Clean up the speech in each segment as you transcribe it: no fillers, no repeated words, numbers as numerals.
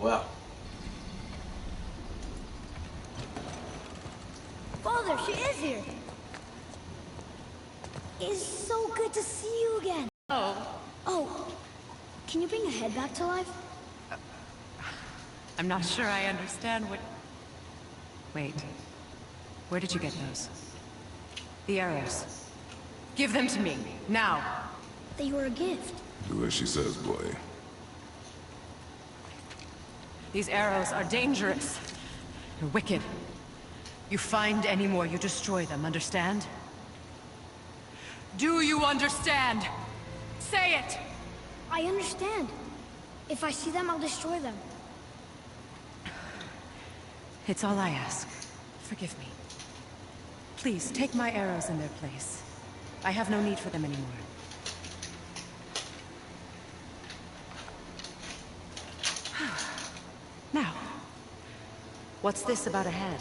Well. Father, she is here. It's so good to see you again. Oh, can you bring a head back to life? I'm not sure I understand what... Wait. Where did you get those? The arrows. Give them to me, now. They were a gift. Do as she says, boy. These arrows are dangerous. They're wicked. You find any more, you destroy them, understand? Do you understand? Say it! I understand. If I see them, I'll destroy them. It's all I ask. Forgive me. Please, take my arrows in their place. I have no need for them anymore. Now, what's this about a head?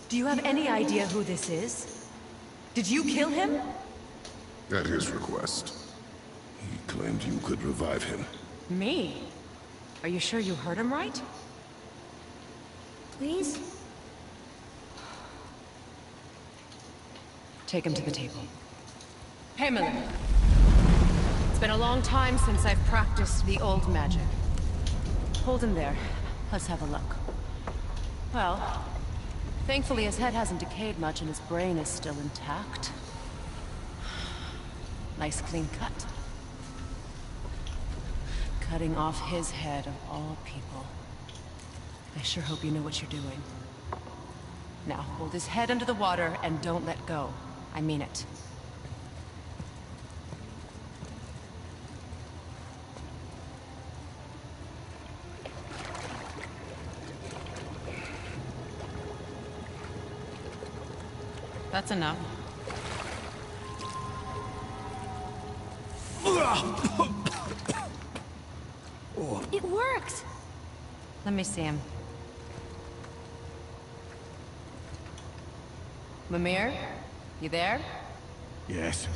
Do you have any idea who this is? Did you kill him? At his request. He claimed you could revive him. Me? Are you sure you heard him right? Please? Take him to the table. Pamela. It's been a long time since I've practiced the old magic. Hold him there. Let's have a look. Well, thankfully his head hasn't decayed much and his brain is still intact. Nice clean cut. Cutting off his head of all people. I sure hope you know what you're doing. Now, hold his head under the water and don't let go. I mean it. That's enough. It worked! Let me see him. Mimir? You there? Yes.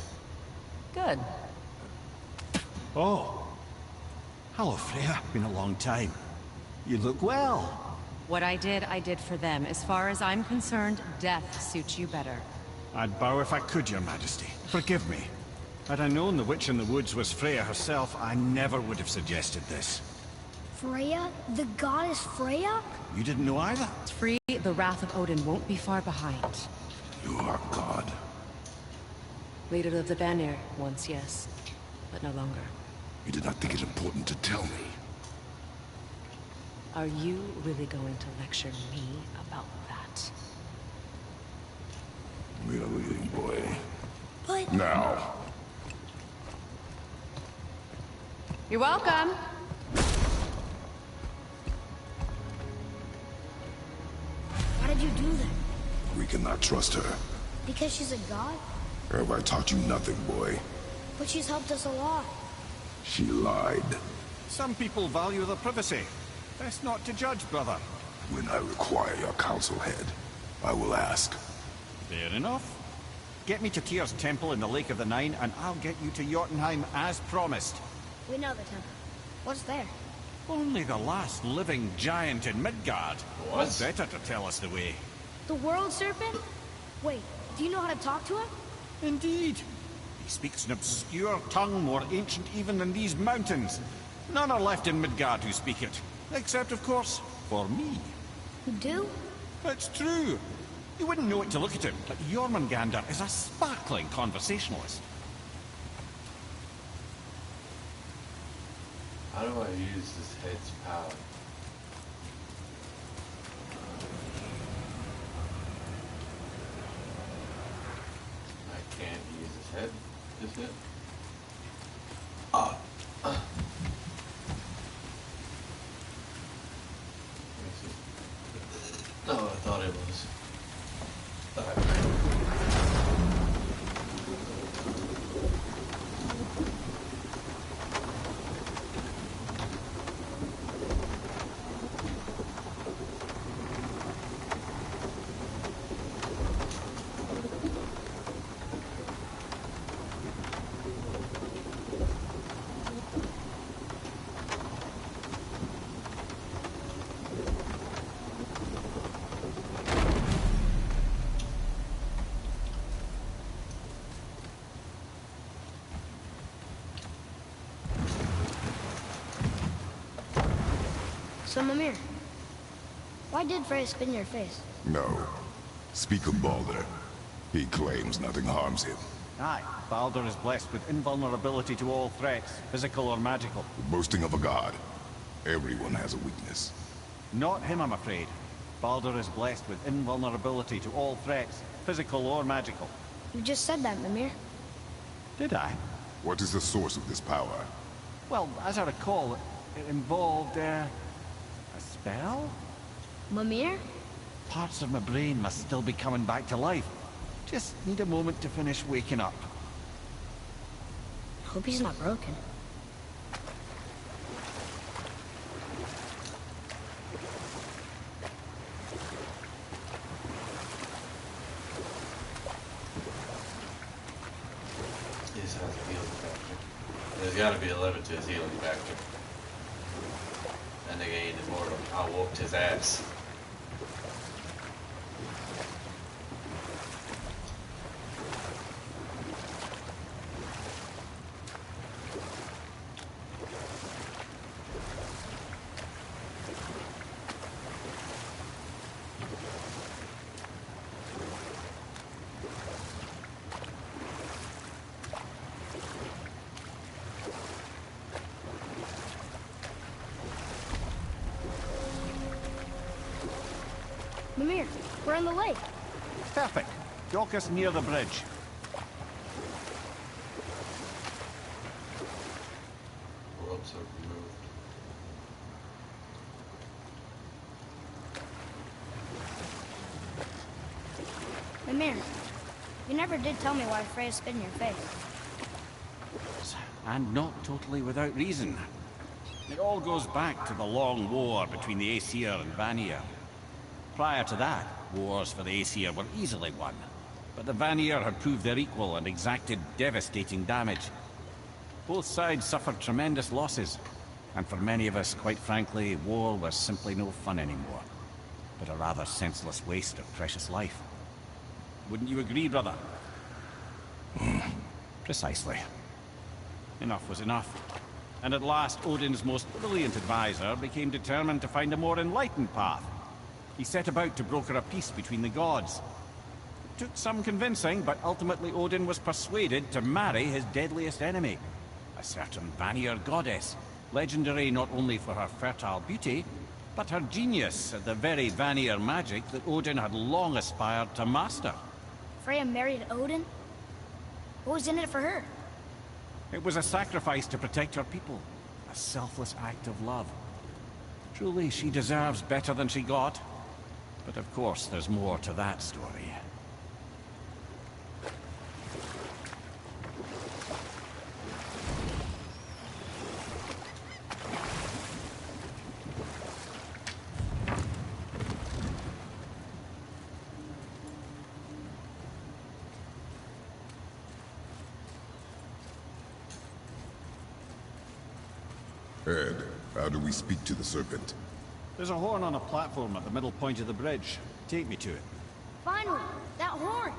Good. Oh. Hello, Freya. Been a long time. You look well. What I did for them. As far as I'm concerned, death suits you better. I'd bow if I could, Your Majesty. Forgive me. Had I known the witch in the woods was Freya herself, I never would have suggested this. Freya? The goddess Freya? You didn't know either? Free, the wrath of Odin won't be far behind. You are God. Leader of the Vanir, once yes, but no longer. You did not think it important to tell me. Are you really going to lecture me about that? We are leaving, boy. But... Now. You're welcome. Why did you do that? We cannot trust her. Because she's a god? Have I taught you nothing, boy? But she's helped us a lot. She lied. Some people value their privacy. Best not to judge, brother. When I require your council head, I will ask. Fair enough. Get me to Tyr's temple in the Lake of the Nine, and I'll get you to Jotunheim as promised. We know the temple. What's there? Only the last living giant in Midgard. What? Who better to tell us the way? The world serpent? Wait, do you know how to talk to him? Indeed. He speaks an obscure tongue more ancient even than these mountains. None are left in Midgard who speak it. Except, of course, for me. You do? It's true. You wouldn't know it to look at him, but Jormungandr is a sparkling conversationalist. How do I use this head's power? I can't use his head just yet. No, I thought it was. So, Mimir, why did Freya spit in your face? No. Speak of Baldur. He claims nothing harms him. Aye, Baldur is blessed with invulnerability to all threats, physical or magical. Boasting of a god. Everyone has a weakness. Not him, I'm afraid. Baldur is blessed with invulnerability to all threats, physical or magical. You just said that, Mimir. Did I? What is the source of this power? Well, as I recall, it involved, a spell? Mimir? Parts of my brain must still be coming back to life. Just need a moment to finish waking up. I hope he's not broken. He just has a healing factor. There's gotta be a limit to his healing factor. And they ain't immortal. I whooped his ass. Mimir, we're on the lake. Perfect. Dock us near the bridge. Ropes are removed. Mimir, you never did tell me why Freya spit in your face. And not totally without reason. It all goes back to the long war between the Aesir and Vanir. Prior to that, wars for the Aesir were easily won. But the Vanir had proved their equal and exacted devastating damage. Both sides suffered tremendous losses. And for many of us, quite frankly, war was simply no fun anymore. But a rather senseless waste of precious life. Wouldn't you agree, brother? Precisely. Enough was enough. And at last, Odin's most brilliant advisor became determined to find a more enlightened path. He set about to broker a peace between the gods. It took some convincing, but ultimately Odin was persuaded to marry his deadliest enemy, a certain Vanir goddess, legendary not only for her fertile beauty, but her genius at the very Vanir magic that Odin had long aspired to master. Freya married Odin? What was in it for her? It was a sacrifice to protect her people, a selfless act of love. Truly, she deserves better than she got. But of course, there's more to that story. Ed, how do we speak to the serpent? There's a horn on a platform at the middle point of the bridge. Take me to it. Finally, that horn!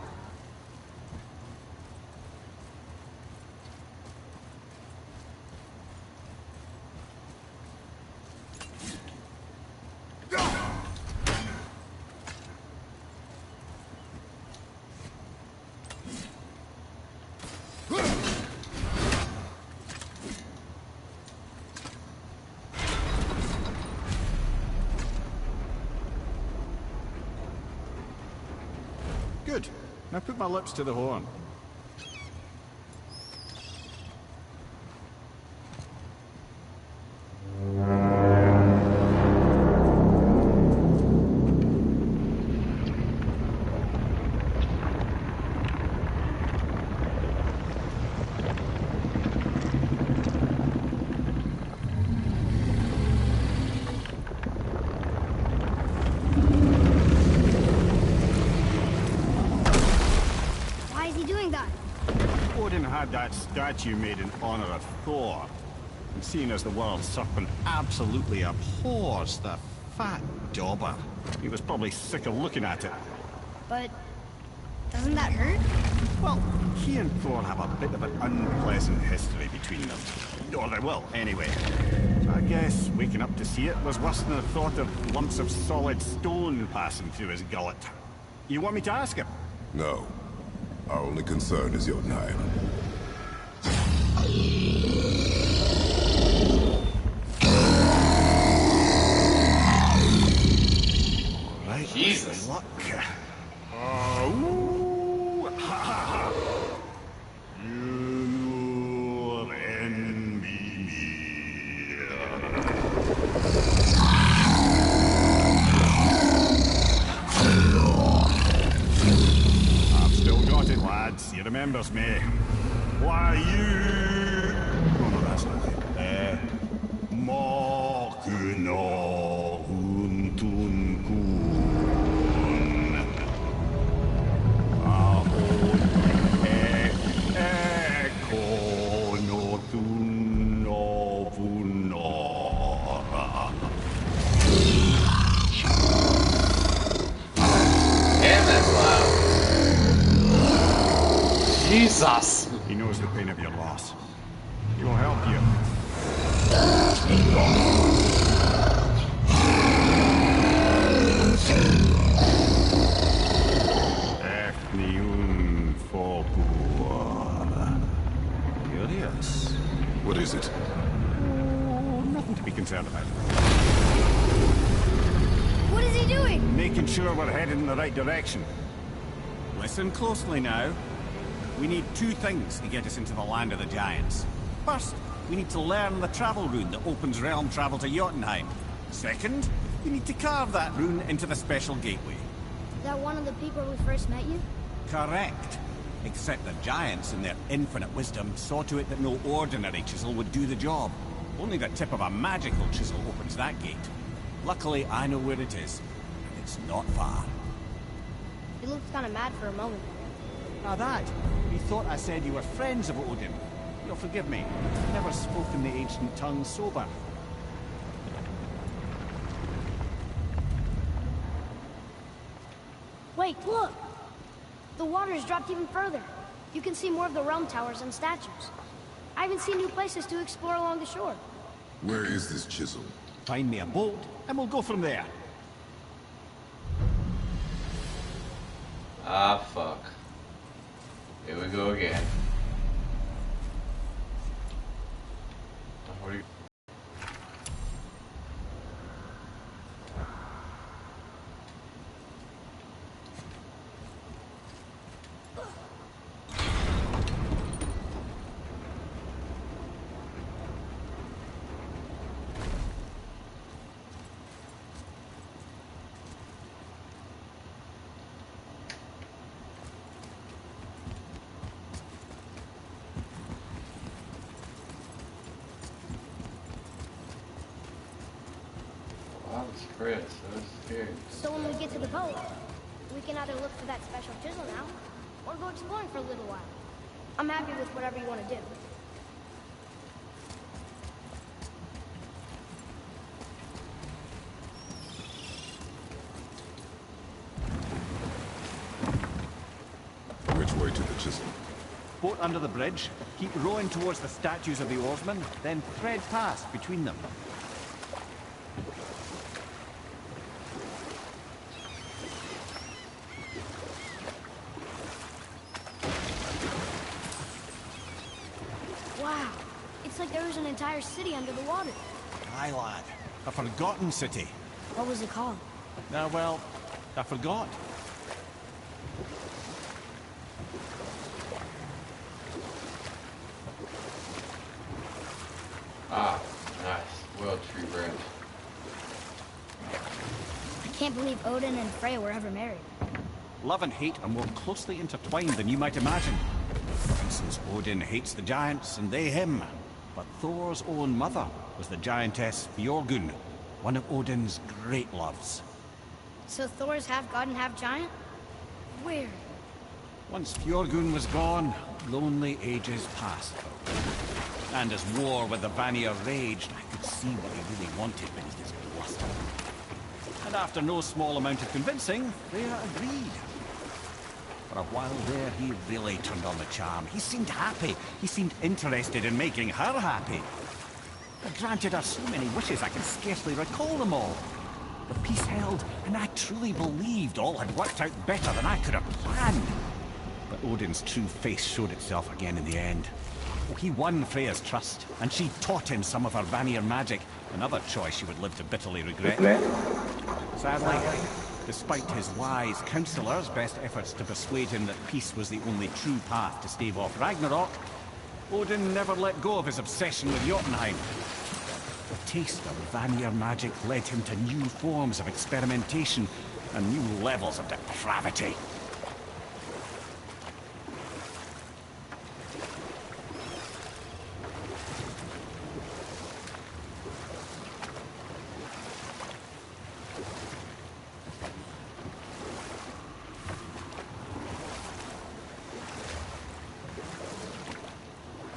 Good. Now put my lips to the horn. Odin had that statue made in honor of Thor. And seeing as the world serpent absolutely abhors the fat dauber, he was probably sick of looking at it. But doesn't that hurt? Well, he and Thor have a bit of an unpleasant history between them. Or they will, anyway. So I guess waking up to see it was worse than the thought of lumps of solid stone passing through his gullet. You want me to ask him? No. Our only concern is Jotunheim. Right. Jesus. Luck. Ooh, ha ha ha. You'll envy me. I've still got it, lads. He remembers me. Why you? Oh no, that's not it. Mokuno huntun kun. Eko tun no vunora. Damn, that's loud. Jesus! He knows the pain of your loss. He will help you. Efniun Fopua. Curious. What is it? Oh, nothing to be concerned about. What is he doing? Making sure we're headed in the right direction. Listen closely now. We need two things to get us into the land of the giants. First, we need to learn the travel rune that opens realm travel to Jotunheim. Second, we need to carve that rune into the special gateway. Is that one of the people we first met you? Correct. Except the giants, in their infinite wisdom, saw to it that no ordinary chisel would do the job. Only the tip of a magical chisel opens that gate. Luckily, I know where it is. And it's not far. He looked kind of mad for a moment. Now that, you thought I said you were friends of Odin. You'll forgive me. I've never spoken the ancient tongue sober. Wait, look! The water's dropped even further. You can see more of the realm towers and statues. I even see new places to explore along the shore. Where is this chisel? Find me a boat, and we'll go from there. Ah, fuck. Here we go again. What are you... Wow, it's Chris. I was scared. So when we get to the boat, we can either look for that special chisel now, or go exploring for a little while. I'm happy with whatever you want to do. Which way to the chisel? Boat under the bridge, keep rowing towards the statues of the oarsmen, then thread past between them. Wow, it's like there was an entire city under the water. Aye, lad. A forgotten city. What was it called? Well, I forgot. Ah, nice. Well, tree branch. I can't believe Odin and Freya were ever married. Love and hate are more closely intertwined than you might imagine. For instance, Odin hates the giants and they him. But Thor's own mother was the giantess Björgun, one of Odin's great loves. So Thor's half god and half giant? Weird. Once Björgun was gone, lonely ages passed. And as war with the Vanir raged, I could see what he really wanted beneath his bluster. And after no small amount of convincing, Freya agreed. For a while there, he really turned on the charm. He seemed happy. He seemed interested in making her happy. I granted her so many wishes I can scarcely recall them all. The peace held, and I truly believed all had worked out better than I could have planned. But Odin's true face showed itself again in the end. Oh, he won Freya's trust, and she taught him some of her Vanir magic, another choice she would live to bitterly regret. Sadly, despite his wise counselors' best efforts to persuade him that peace was the only true path to stave off Ragnarok, Odin never let go of his obsession with Jotunheim. The taste of Vanir magic led him to new forms of experimentation and new levels of depravity.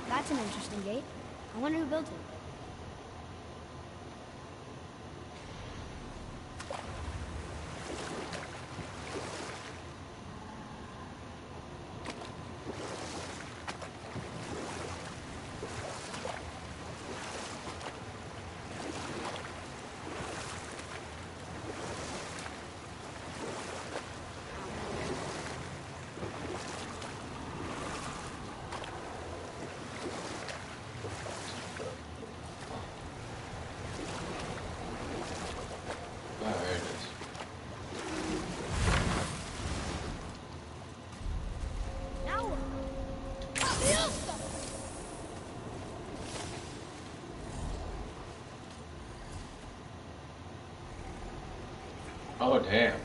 That's an interesting gate. I wonder who built it. Oh, there it is. Now Oh, damn.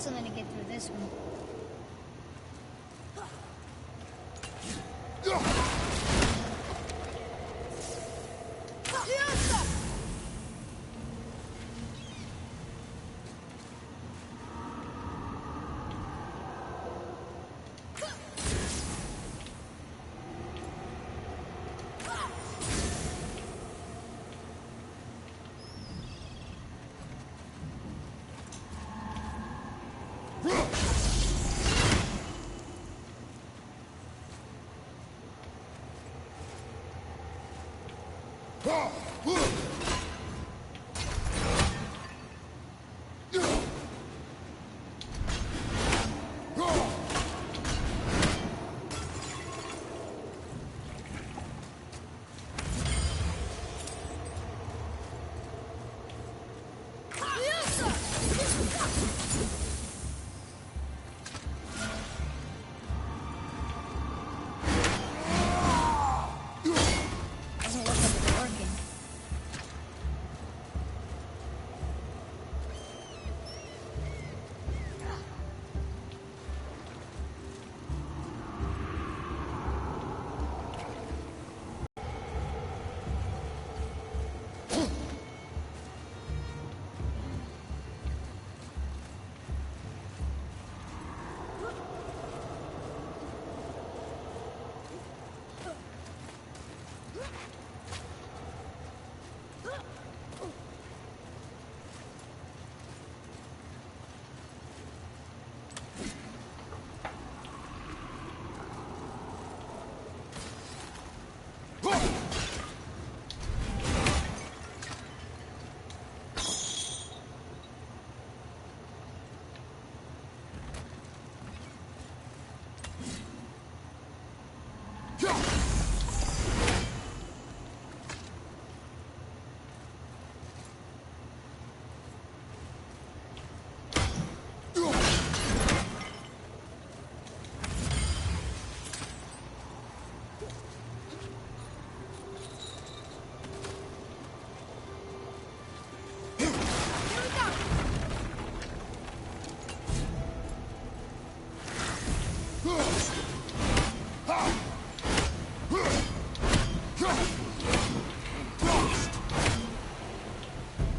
something to get through this one.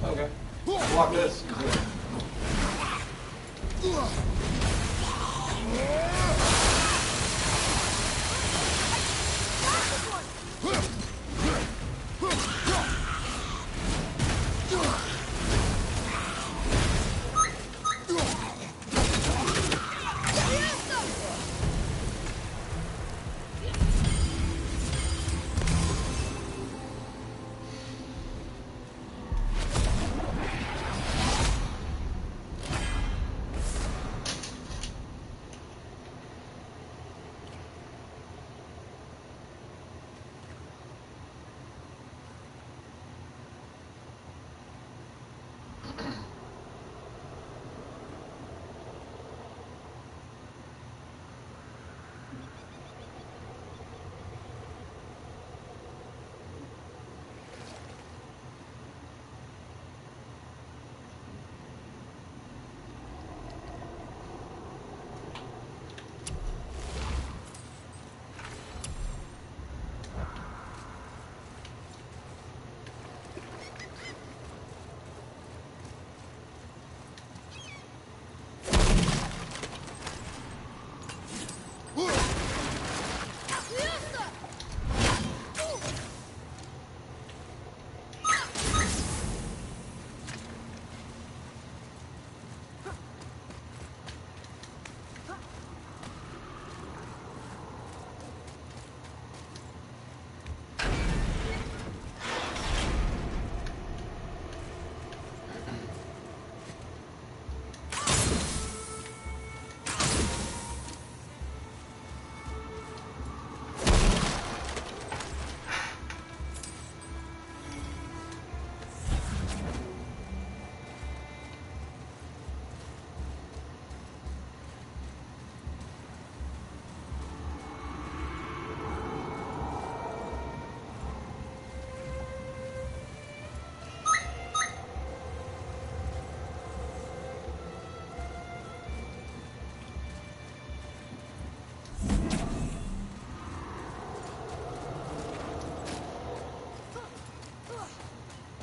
Okay. Block this.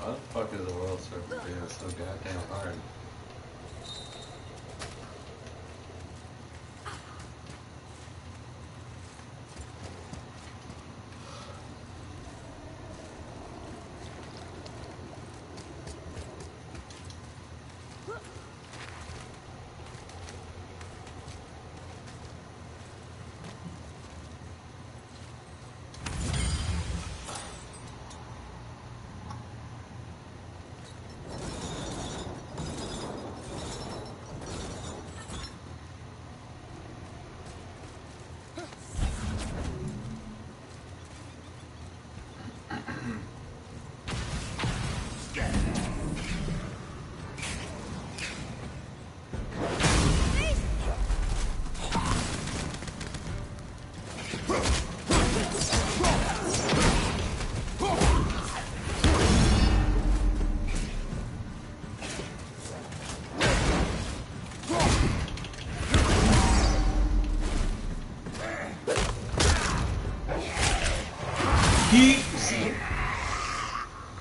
Why the fuck is the world serpent being so goddamn hard?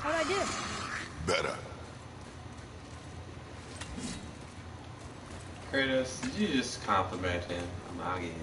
How'd I do? Better. Kratos, did you just compliment him? I'll get it.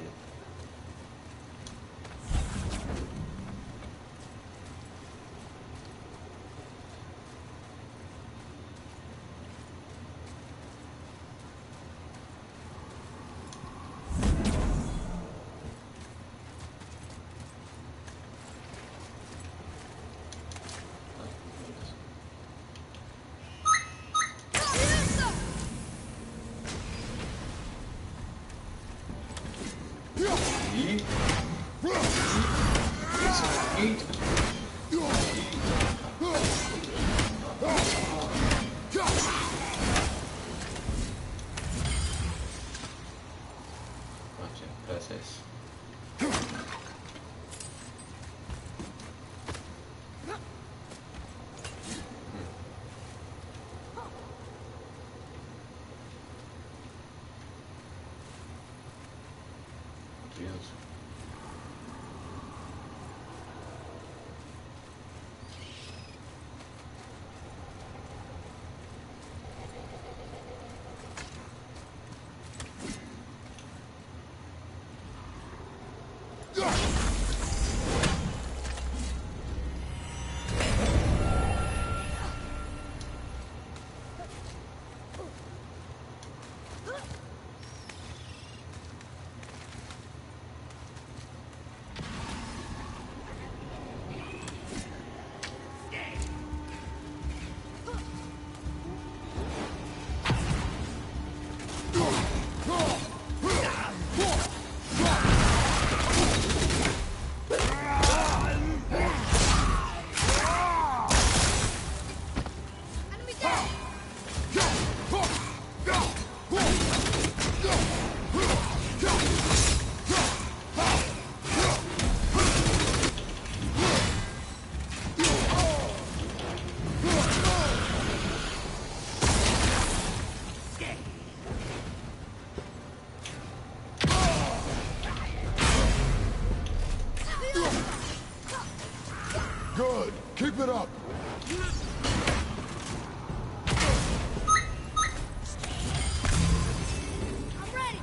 Yes, Peces. Dios. Good. Keep it up. I'm ready.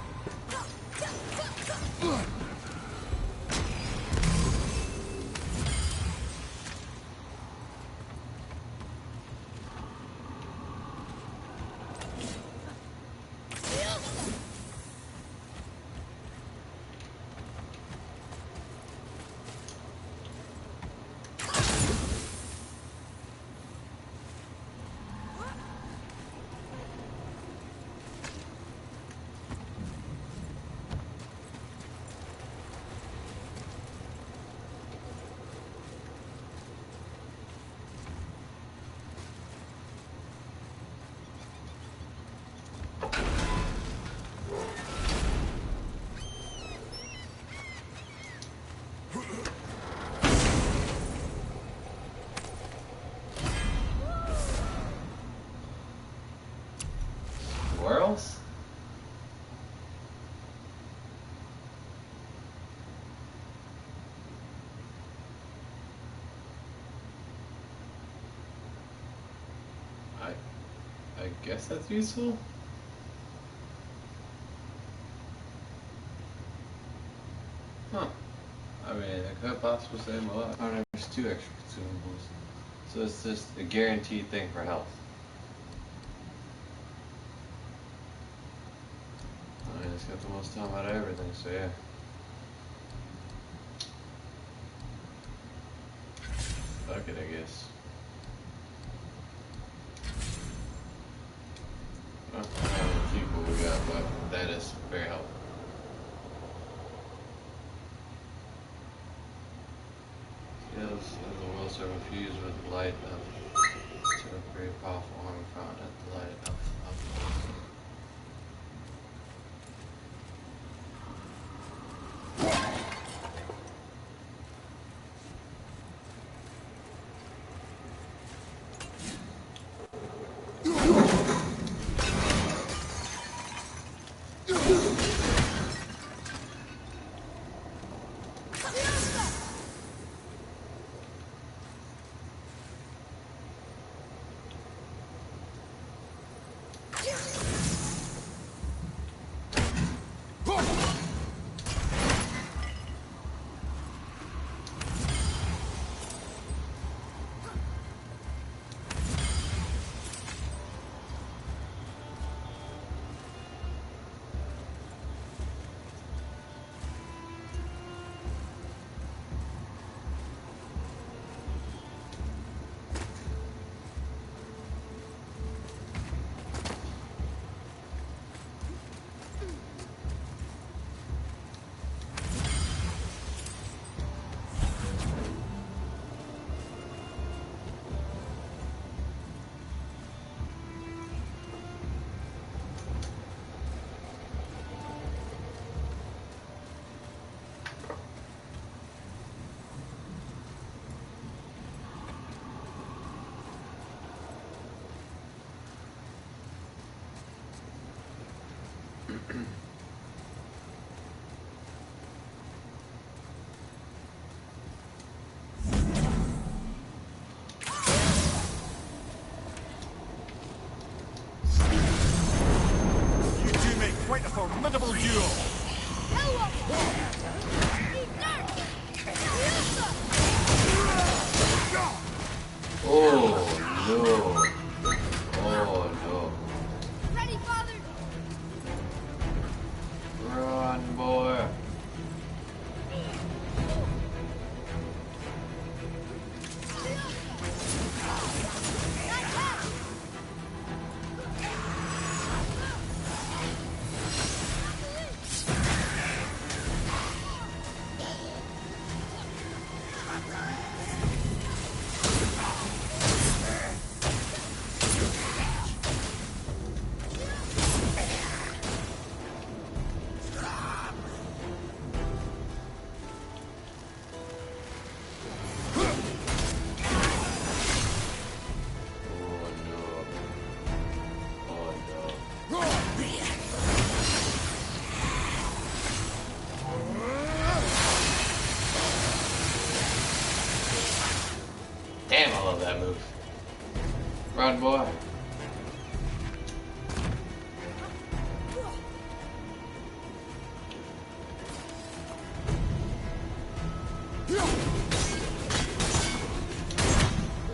Squirrels? I guess that's useful. Huh. I mean, I could possibly save him a lot. Oh, no, there's 2 extra consumables. So it's just a guaranteed thing for health. I mean, it's got the most time out of everything, so yeah. Fuck it, I guess. Well, I don't know how many people we got, but that is very helpful. Skills of the will serve infused with the light of to a very powerful armor found at the light of You two make quite a formidable duo. Oh no. Oh no. Ready, father? Run, boy. Damn, I love that move. Run, boy.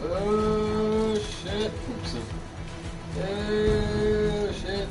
Oh, shit. Oh, shit.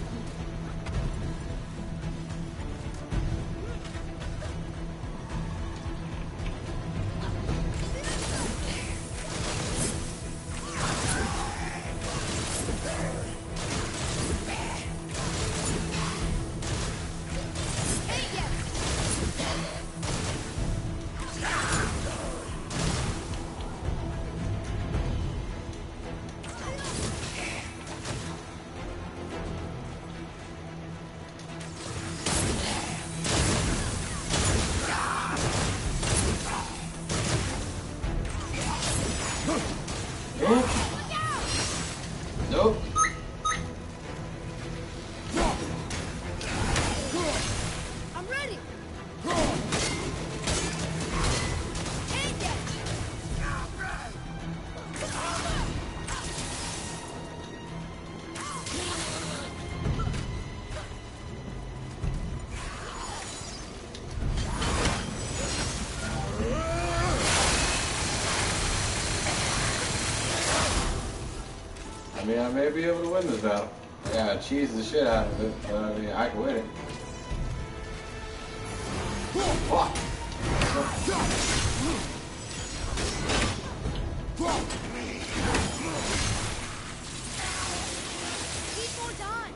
Nope. Nope. I'm ready. Ain't yet. I mean, I may be able to win this battle. I gotta cheese the shit out of it, but I mean, I can win it. Fuck. Need more time.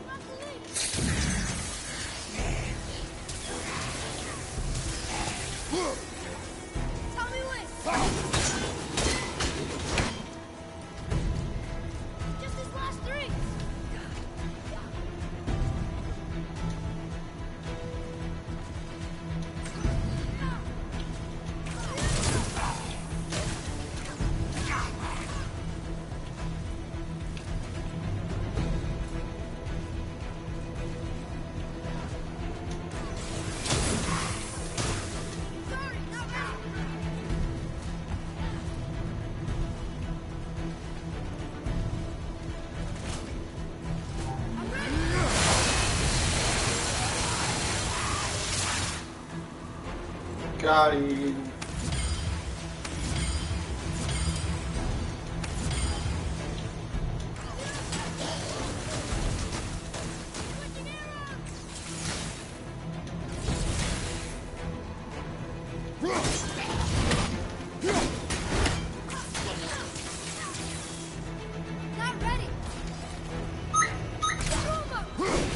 Not the least. Tell me when. Just his last three. Sorry, not ready. I'm ready. Got him. Switching arrows. Not ready. Boom.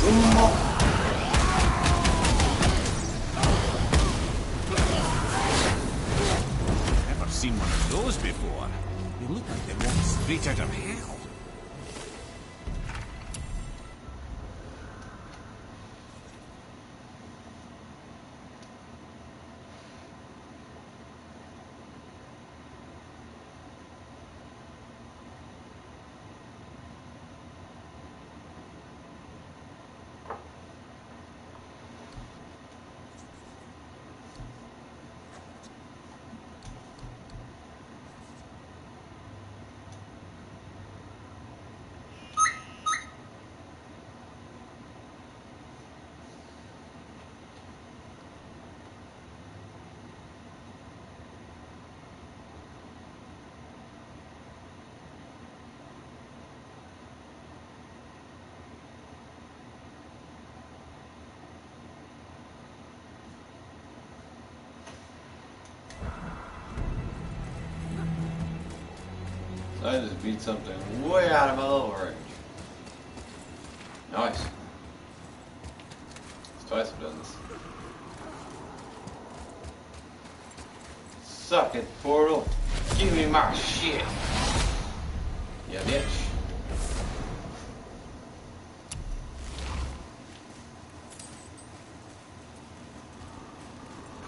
Never seen one of those before. They look like they walked straight out of hell. So I just beat something way out of my level range. Nice. It's twice I've done this. Suck it, Portal. Give me my shit. Yeah, bitch.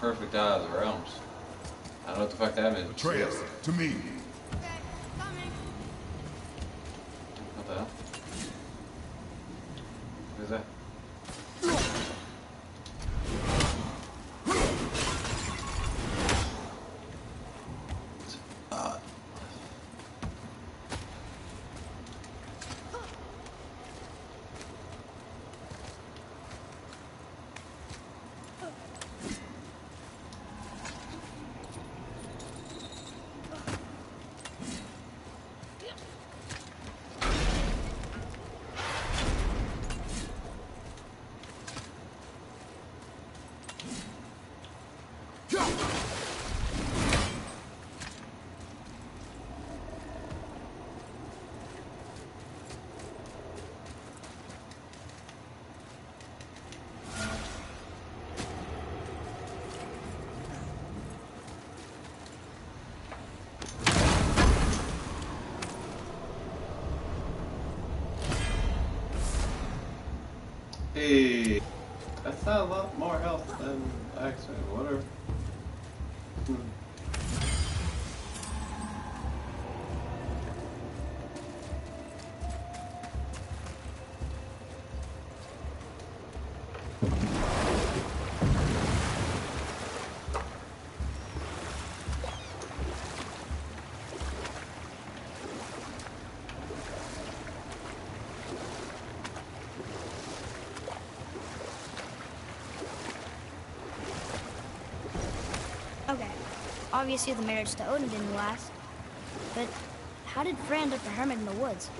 Perfect out of the realms. I don't know what the fuck that means. Atreus, to me. What the hell? What is that? Hey, that's not a lot more health than I expected. Whatever. Okay, obviously the marriage to Odin didn't last. But how did Frey end up a hermit in the woods?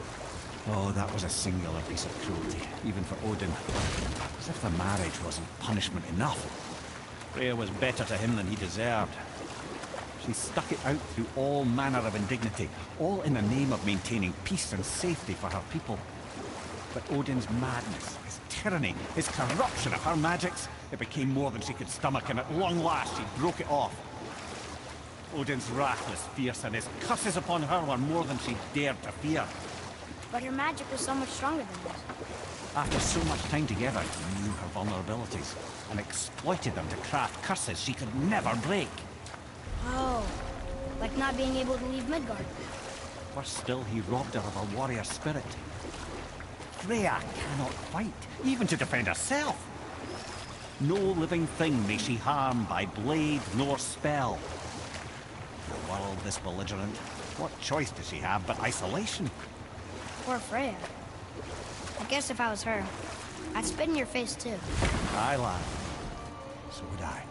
Oh, that was a singular piece of cruelty, even for Odin. As if the marriage wasn't punishment enough. Freya was better to him than he deserved. She stuck it out through all manner of indignity, all in the name of maintaining peace and safety for her people. But Odin's madness, his tyranny, his corruption of her magics, it became more than she could stomach, and at long last she broke it off. Odin's wrath was fierce, and his curses upon her were more than she dared to fear. But her magic was so much stronger than his. After so much time together, he knew her vulnerabilities, and exploited them to craft curses she could never break. Oh, like not being able to leave Midgard. Worse still, he robbed her of her warrior spirit. Freya cannot fight, even to defend herself. No living thing may she harm by blade nor spell. In a world this belligerent, what choice does she have but isolation? Poor Freya. I guess if I was her, I'd spit in your face too. Aye, lad. So would I.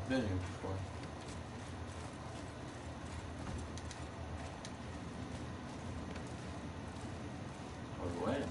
Been here before. Or when?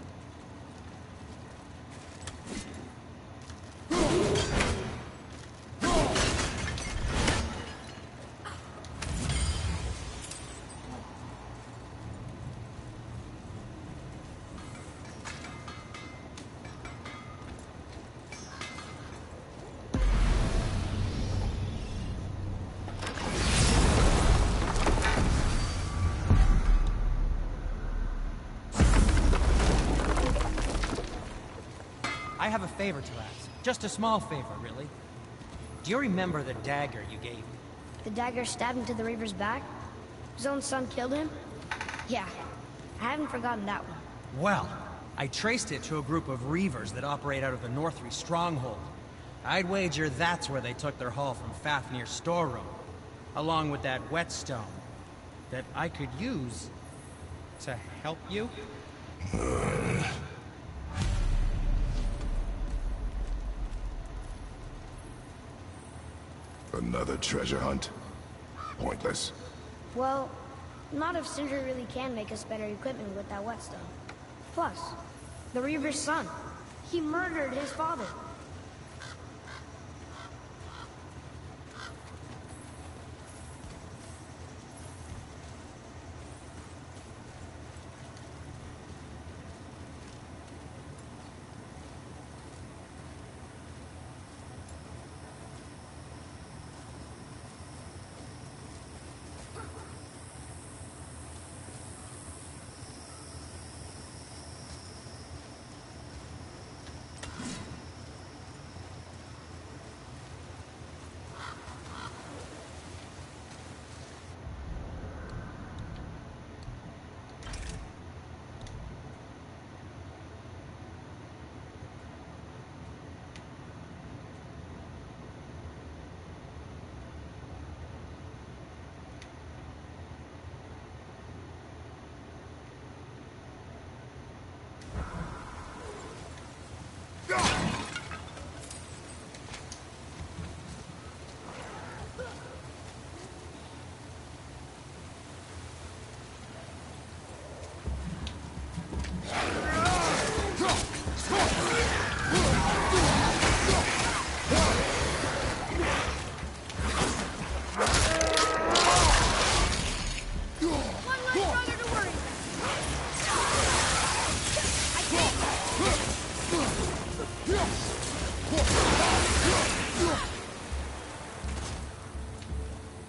I have a favor to ask. Just a small favor, really. Do you remember the dagger you gave me? The dagger stabbed into the Reaver's back? His own son killed him? Yeah, I haven't forgotten that one. Well, I traced it to a group of Reavers that operate out of the Northry stronghold. I'd wager that's where they took their haul from Fafnir's storeroom, along with that whetstone that I could use to help you. Another treasure hunt? Pointless. Well, not if Sindri really can make us better equipment with that whetstone. Plus, the Reaver's son. He murdered his father.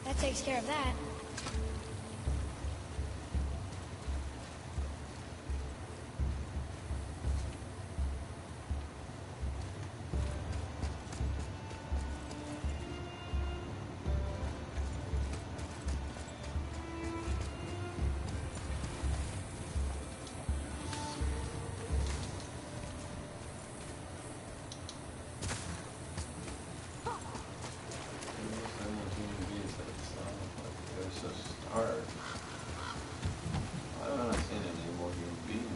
That takes care of that. Hard. I haven't seen any more human beings.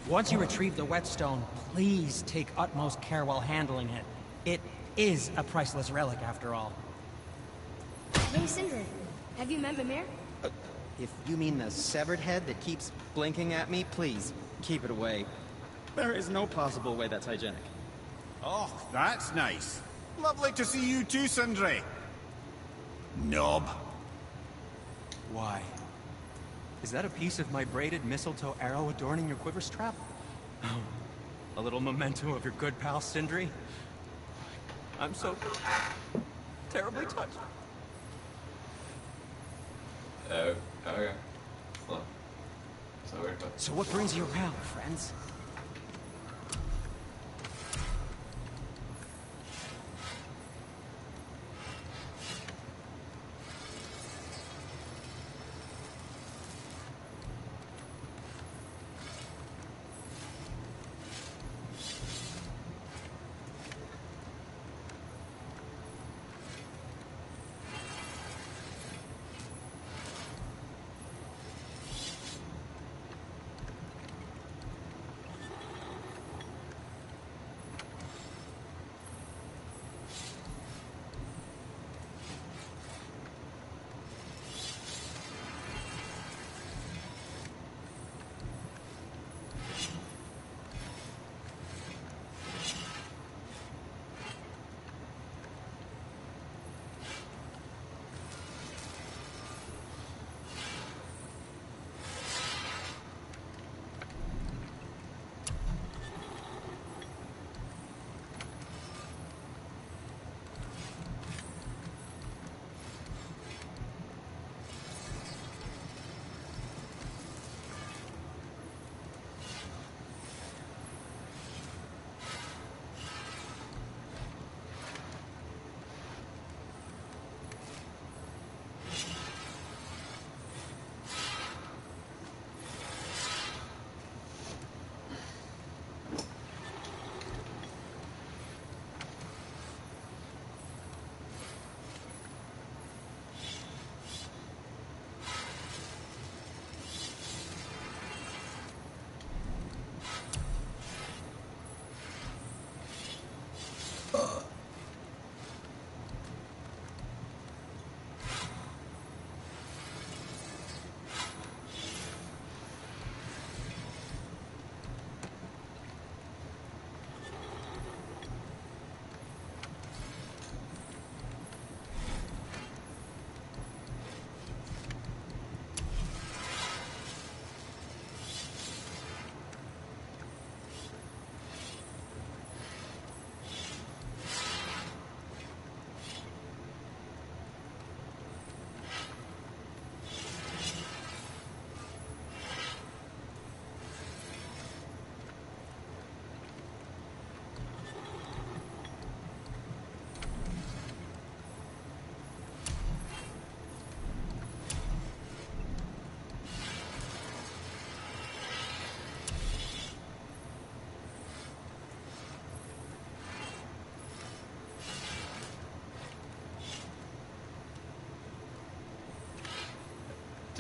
Once you retrieve the whetstone, please take utmost care while handling it. It is a priceless relic, after all. Hey, Sindri, have you met Mimir? If you mean the severed head that keeps blinking at me, please, keep it away. There is no possible way that's hygienic. Oh, that's nice. Lovely to see you too, Sindri. Knob. Why? Is that a piece of my braided mistletoe arrow adorning your quiver strap? Oh, a little memento of your good pal Sindri? I'm so terribly touched. Okay. Look. So what brings you around, friends?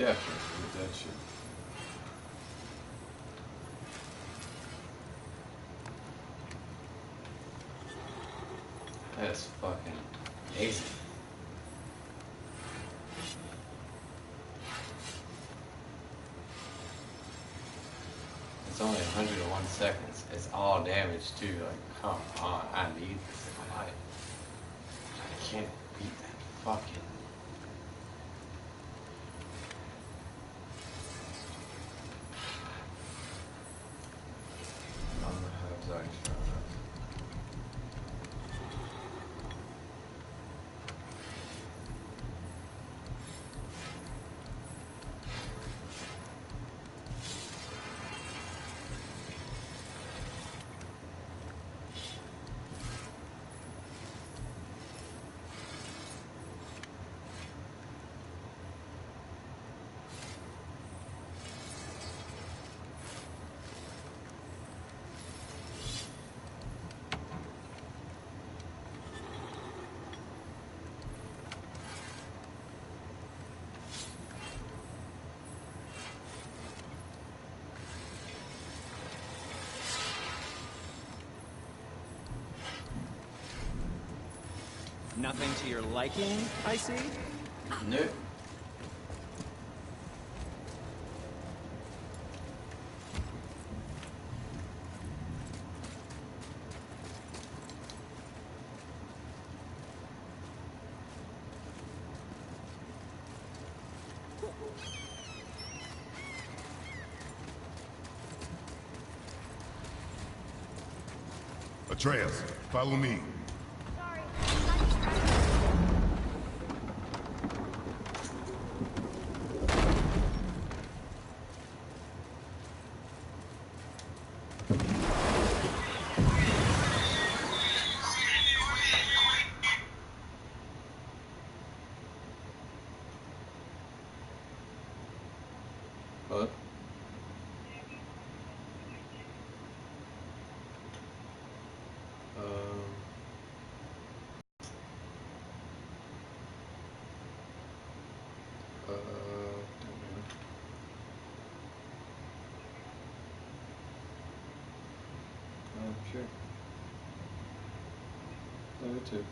definitely with that shit. That's fucking amazing. It's only 101 seconds. It's all damage too. Like, come on, I need this in my life. I can't beat that fucking. I don't know how to actually. Nothing to your liking, I see? Nope. Atreus, follow me. Sorry, I'm not distracted. What? Don't know. Sure. Me too.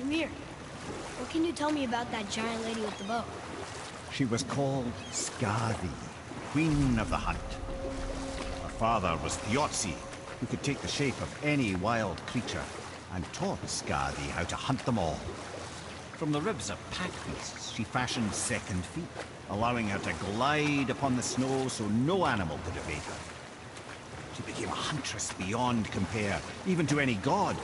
Ymir, what can you tell me about that giant lady with the bow? She was called Skadi, Queen of the Hunt. Her father was Thiotzi, who could take the shape of any wild creature, and taught Skadi how to hunt them all. From the ribs of pack beasts, she fashioned second feet, allowing her to glide upon the snow so no animal could evade her. She became a huntress beyond compare, even to any god.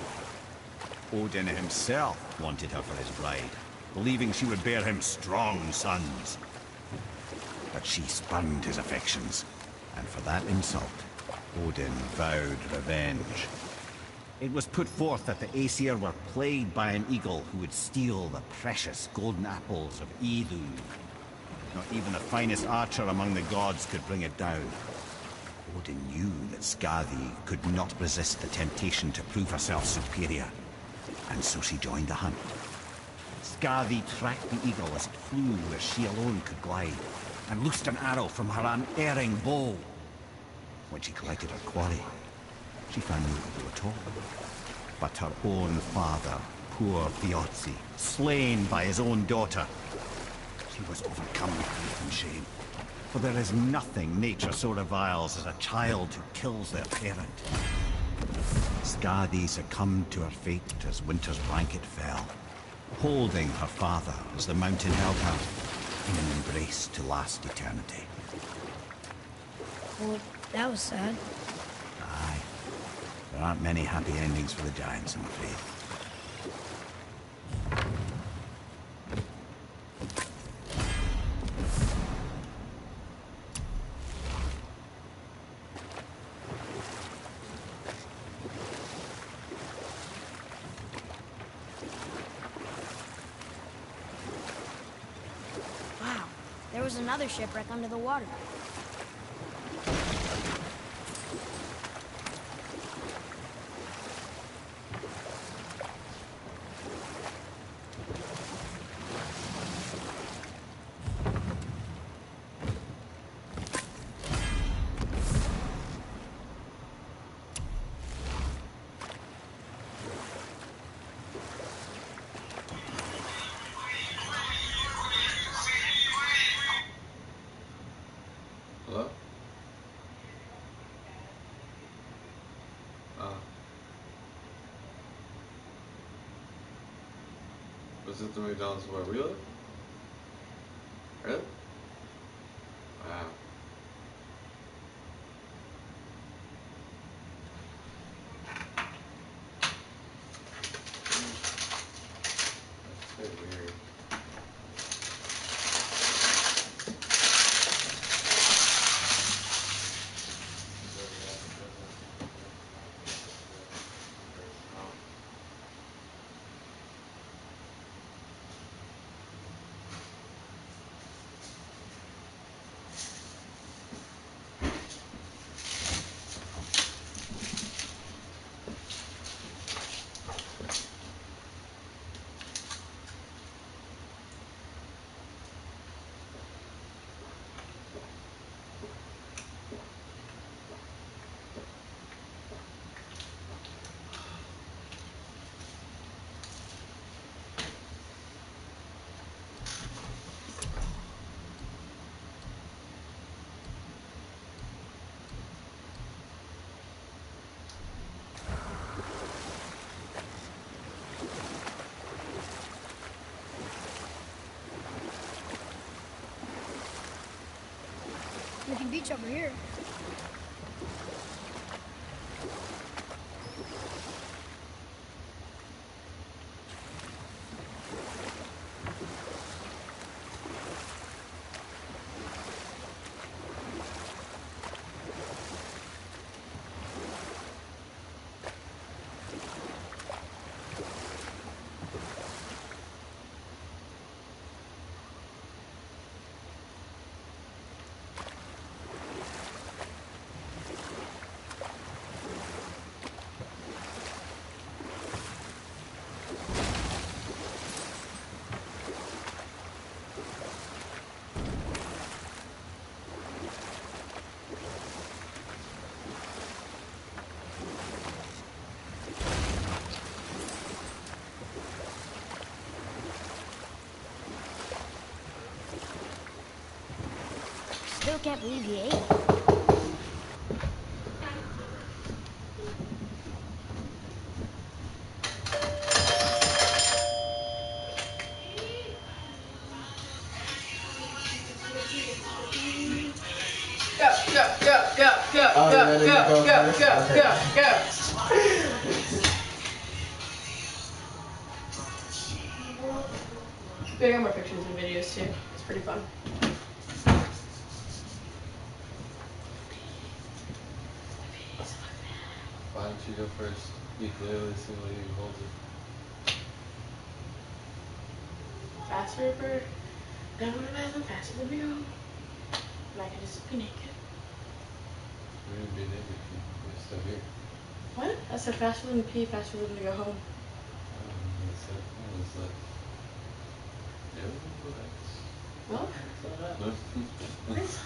Odin himself wanted her for his bride, believing she would bear him strong sons. But she spurned his affections, and for that insult, Odin vowed revenge. It was put forth that the Aesir were plagued by an eagle who would steal the precious golden apples of Idun. Not even the finest archer among the gods could bring it down. Odin knew that Skadi could not resist the temptation to prove herself superior, and so she joined the hunt. Skadi tracked the eagle as it flew where she alone could glide, and loosed an arrow from her unerring bow. When she collected her quarry, she found no eagle at all, but her own father, poor Thiozzi, slain by his own daughter. She was overcome with grief and shame, for there is nothing nature so reviles as a child who kills their parent. Skadi succumbed to her fate as winter's blanket fell, holding her father as the mountain held her in an embrace to last eternity. Well, that was sad. Aye. There aren't many happy endings for the giants, I'm afraid. Wow, there was another shipwreck under the water. Hello? Was it the McDonald's where we live? Really? Wow. That's so weird. We can beach over here. Still can't believe he ate it. They got more pictures and videos too. It's pretty fun. Why don't you go first? You clearly see what he holds it. Faster, bird. Down the mountain, faster than we go. And I can just be naked. We're gonna be naked. We're still here. What? I said faster than pee, faster than to go home. That's it. What was that? Well, nice.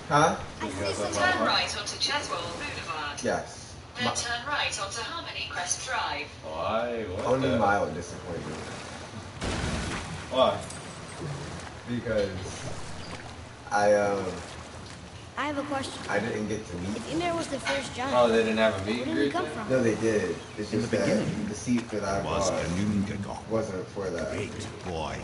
Huh? Turn right onto Cheswell Boulevard. Yes. Then turn right onto Harmony Crest Drive. Why? What Only the? mild disappointment. Why? Because I have a question. I didn't get to meet. If Ymir was the first giant, Oh, they didn't have a meet where and did he greet come there? from? No, they did. It's In just the that beginning, the seat that I was bought Canungagon. wasn't for that. Great boy.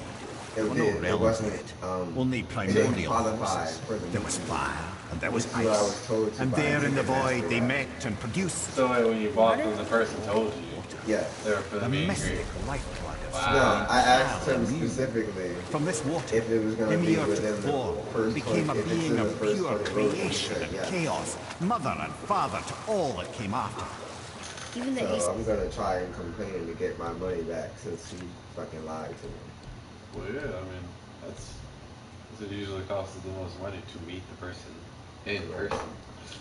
It, Well, no it realms wasn't. yet. It Only didn't primordial qualify forces. for the There was fire, and there was This is what I was ice. told to And buy there in the Ticketmaster void, they at. met and produced So wait, when you bought them, the person told you Yes. they were for the the meet and mystic greet. lifeblood of Wow. No, I asked him Hallelujah. specifically From this water, if it was going to be Ymir within took the form, first became 20, a if it's being in the of first pure 20 rows, he creation said and yes. chaos, mother and father to all that came after. Even the So ace. I'm gonna try and complain to get my money back since he fucking lied to me. Well, yeah, I mean, that's it usually costs the most money to meet the person in person.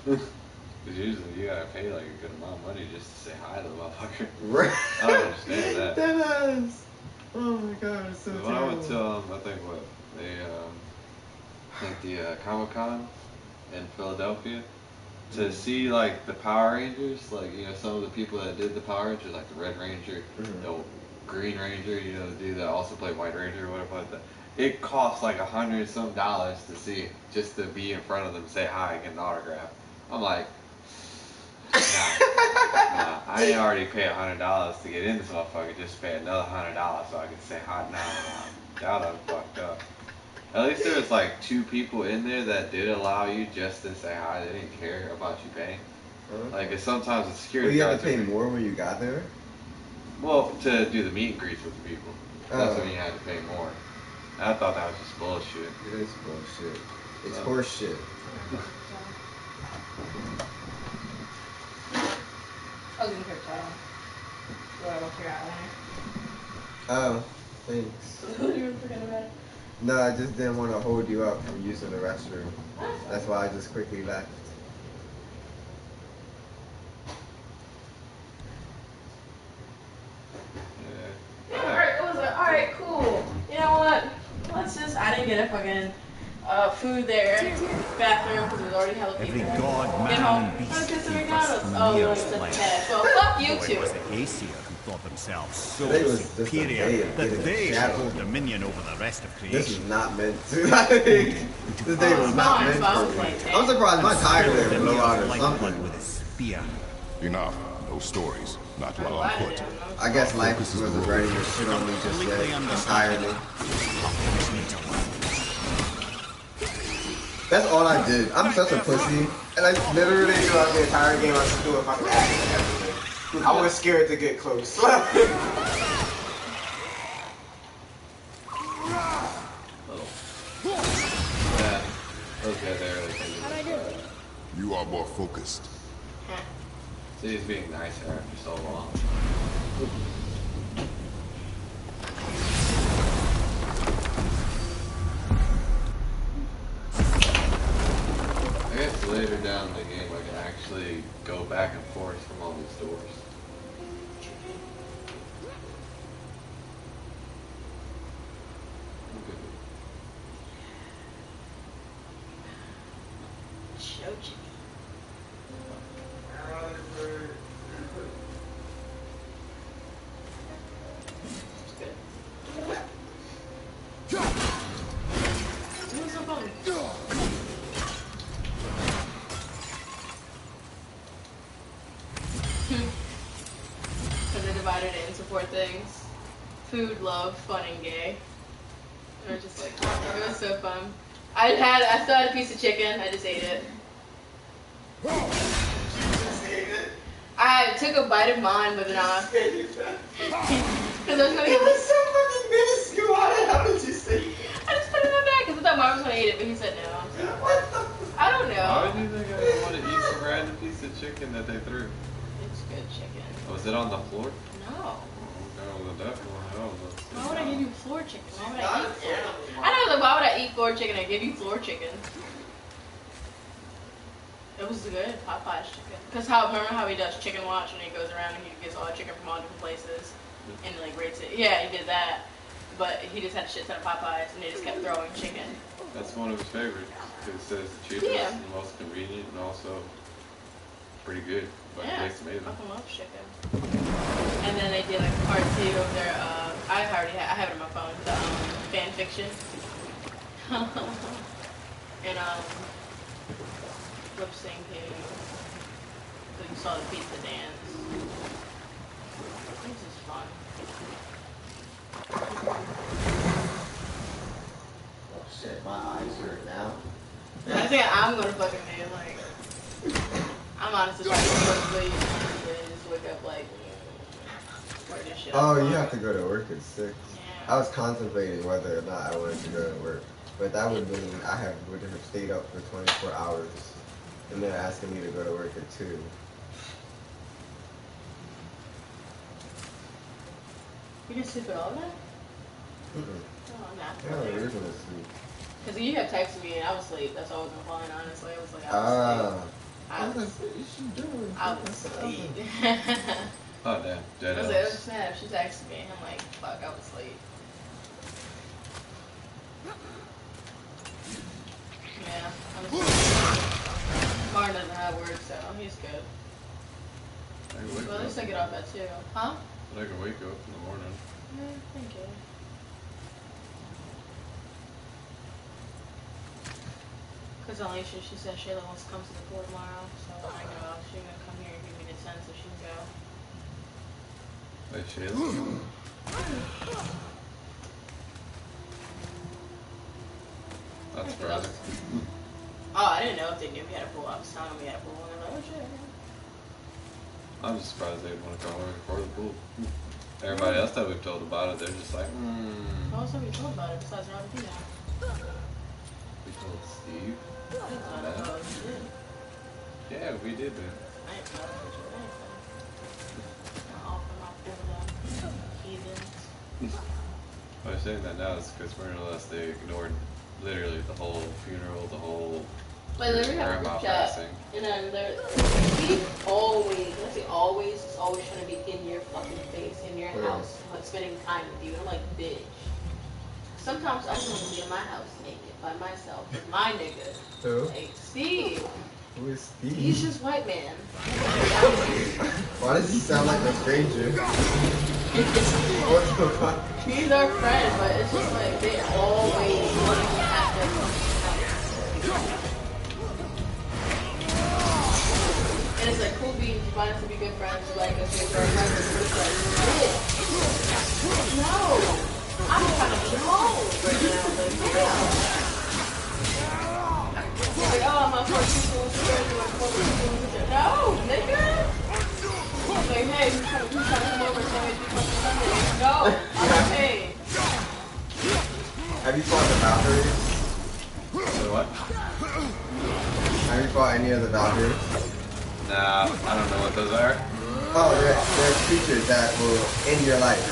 Because usually you gotta pay like a good amount of money just to say hi to the motherfucker. Right. I don't understand that. That is. Oh my god, it's so When I went to, terrible. I think what, like the Comic Con in Philadelphia, to see like the Power Rangers, like, you know, some of the people that did the Power Rangers, like the Red Ranger, the Green Ranger, you know, the dude that also played White Ranger or whatever like that. It cost like $100-some to see it, just to be in front of them, say hi, and get an autograph. I'm like, nah, I ain't already pay $100 to get in this motherfucker, just pay another $100 so I can say hi. Nah, y'all done fucked up. At least there was like 2 people in there that did allow you just to say hi. They didn't care about you paying. Like, it's sometimes the Well, security you had guards to pay are- more when you got there? Well, to do the meet and greets with the people. That's Oh. when you had to pay more. I thought that was just bullshit. It is bullshit. It's So- horse shit. I was gonna put that on. What I will figure out later. Oh, thanks. You were forgetting about it. No, I just didn't want to hold you up from using the restroom. That's why I just quickly left. Yeah. Alright, what was it? Alright, cool. You know what? Let's just, I didn't get a fucking food there. Bathroom, because it was already hella Every people. god, Get man, home. and beast Let's get some gave us McDonald's. Oh, Ymir's no, it's plan. cash. Well, fuck you Though two. it was the Aesir who thought themselves so Today was just a day superior of that getting they should shadowed. hold dominion over the rest of This creation. is not meant to. Like, this day was not meant for me. I'm surprised my tire didn't blow out or Ymir's something. lifeblood with a spear. Enough. No stories. Not while on foot. I guess life wasn't ready to shit on me just yet entirely. That's all I did. I'm such a pussy. And I literally throughout the entire game I just do a fucking action and everything. I was scared to get close. Yeah. Those guys are really thinking How'd I do? about it. You are more focused. See, he's being nicer after so long. I guess later down in the game I can actually go back and forth from all these doors. Okay. Choji. Who's so funny? Because they divided 4 things: food, love, fun, and gay. And I was just like, it was so fun. I still had a piece of chicken. I just ate it. I took a bite of mine, but not. Because I was gonna. It was so fucking minuscule. How did you say? I just put it in my bag because I thought Mark was gonna eat it, but he said no. I don't know. Why would you think I would want to eat some random piece of chicken that they threw? It's good chicken. Was it on the floor? No. No, definitely. Why would I give you floor chicken? Why would I eat? I know, like, why would I eat floor chicken? I give you floor chicken. It was good, Popeye's chicken. Cause remember how he does chicken watch and he goes around and he gets all the chicken from all different places and like rates it. Yeah, he did that, but he just had a shit ton of Popeyes and they just kept throwing chicken. That's one of his favorites. Cause it says the cheapest and the most convenient and also pretty good. But it tastes amazing. I fucking love chicken. And then they did like part 2 of their. I have it on my phone. The fan fiction. And lip syncing. So you saw the pizza dance. This is fun. Oh shit, my eyes hurt now. I think I'm gonna fucking be like. I'm honestly trying to go to sleep and just wake up like. This shit Oh, you have to go to work at 6. Yeah. I was contemplating whether or not I wanted to go to work, but that would mean I would have stayed up for 24 hours, and they're asking me to go to work at 2. You didn't sleep at all night? Oh, nah. Yeah, you're gonna sleep. Because you have texted me and I was asleep. That's all I was fine, honestly. I was like, I was asleep. I was asleep. Oh, damn. Dead I was like, oh snap. She texted me and I'm like, fuck, I was asleep. Yeah, I'm asleep. Martin doesn't have work, so he's good. Well, at least I get off at 2. Huh? But I can wake up in the morning. Yeah, thank you. Because Alicia, she said Shayla wants to come to the pool tomorrow, so I know she's going to come here and give me the sense if she can go. Wait, Shayla? That's surprising. Oh, I didn't know if they knew we had a pool. I was telling them we had a pool, and they're like, oh shit. I'm just surprised they didn't want to come over for the pool. Everybody else that we've told about it, they're just like, What else have we told about it besides Robert Pino? We told Steve. Oh, shit. Yeah, we did, man. I ain't proud of anything. All from my pool, heathens. Why I'm saying that now is because more or less they ignored literally the whole funeral, the whole But they have a grandma group chat, passing. and then he's always, when I say always, he's always trying to be in your fucking face, in your house, like spending time with you. And I'm like, bitch. Sometimes I just want to be in my house naked by myself with my nigga. Who? Like, Steve. Who is Steve? He's just white man. Why does he sound like a stranger? What the fuck? He's our friend, but it's just like they always want to be at their fucking house. And it's like, cool beans, you want us to be good friends, you like us, we're friends, we're friends. No! I'm trying to be home right now, like, yeah. Like, oh, I'm a fucking no, nigga! Like, hey, who's trying to come over and tell me to fucking Sunday? No, I'm okay. Have you fought the Valkyries? What? Have you fought any of the Valkyries? Nah, I don't know what those are. Oh, they're creatures that will end your life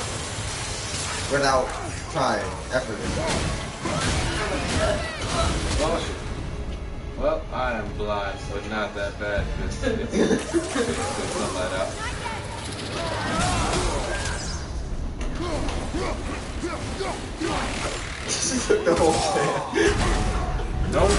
without time, effort. Well, I am blind, but not that bad. It's sunlight out. She took the whole stand. Nope.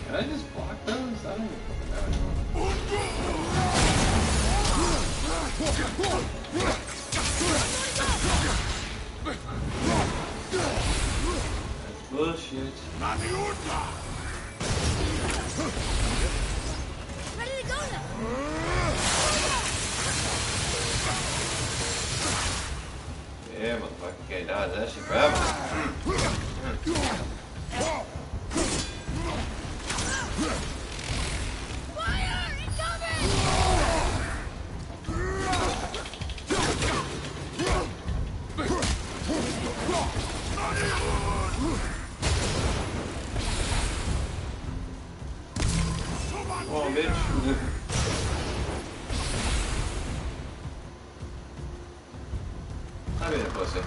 Can I just block those? I don't even fucking know anymore. Bullshit. Ready to go now. Yeah, motherfucker can't dodge that shit forever. Fire! Incoming! Come on, bitch. Come here, pussy.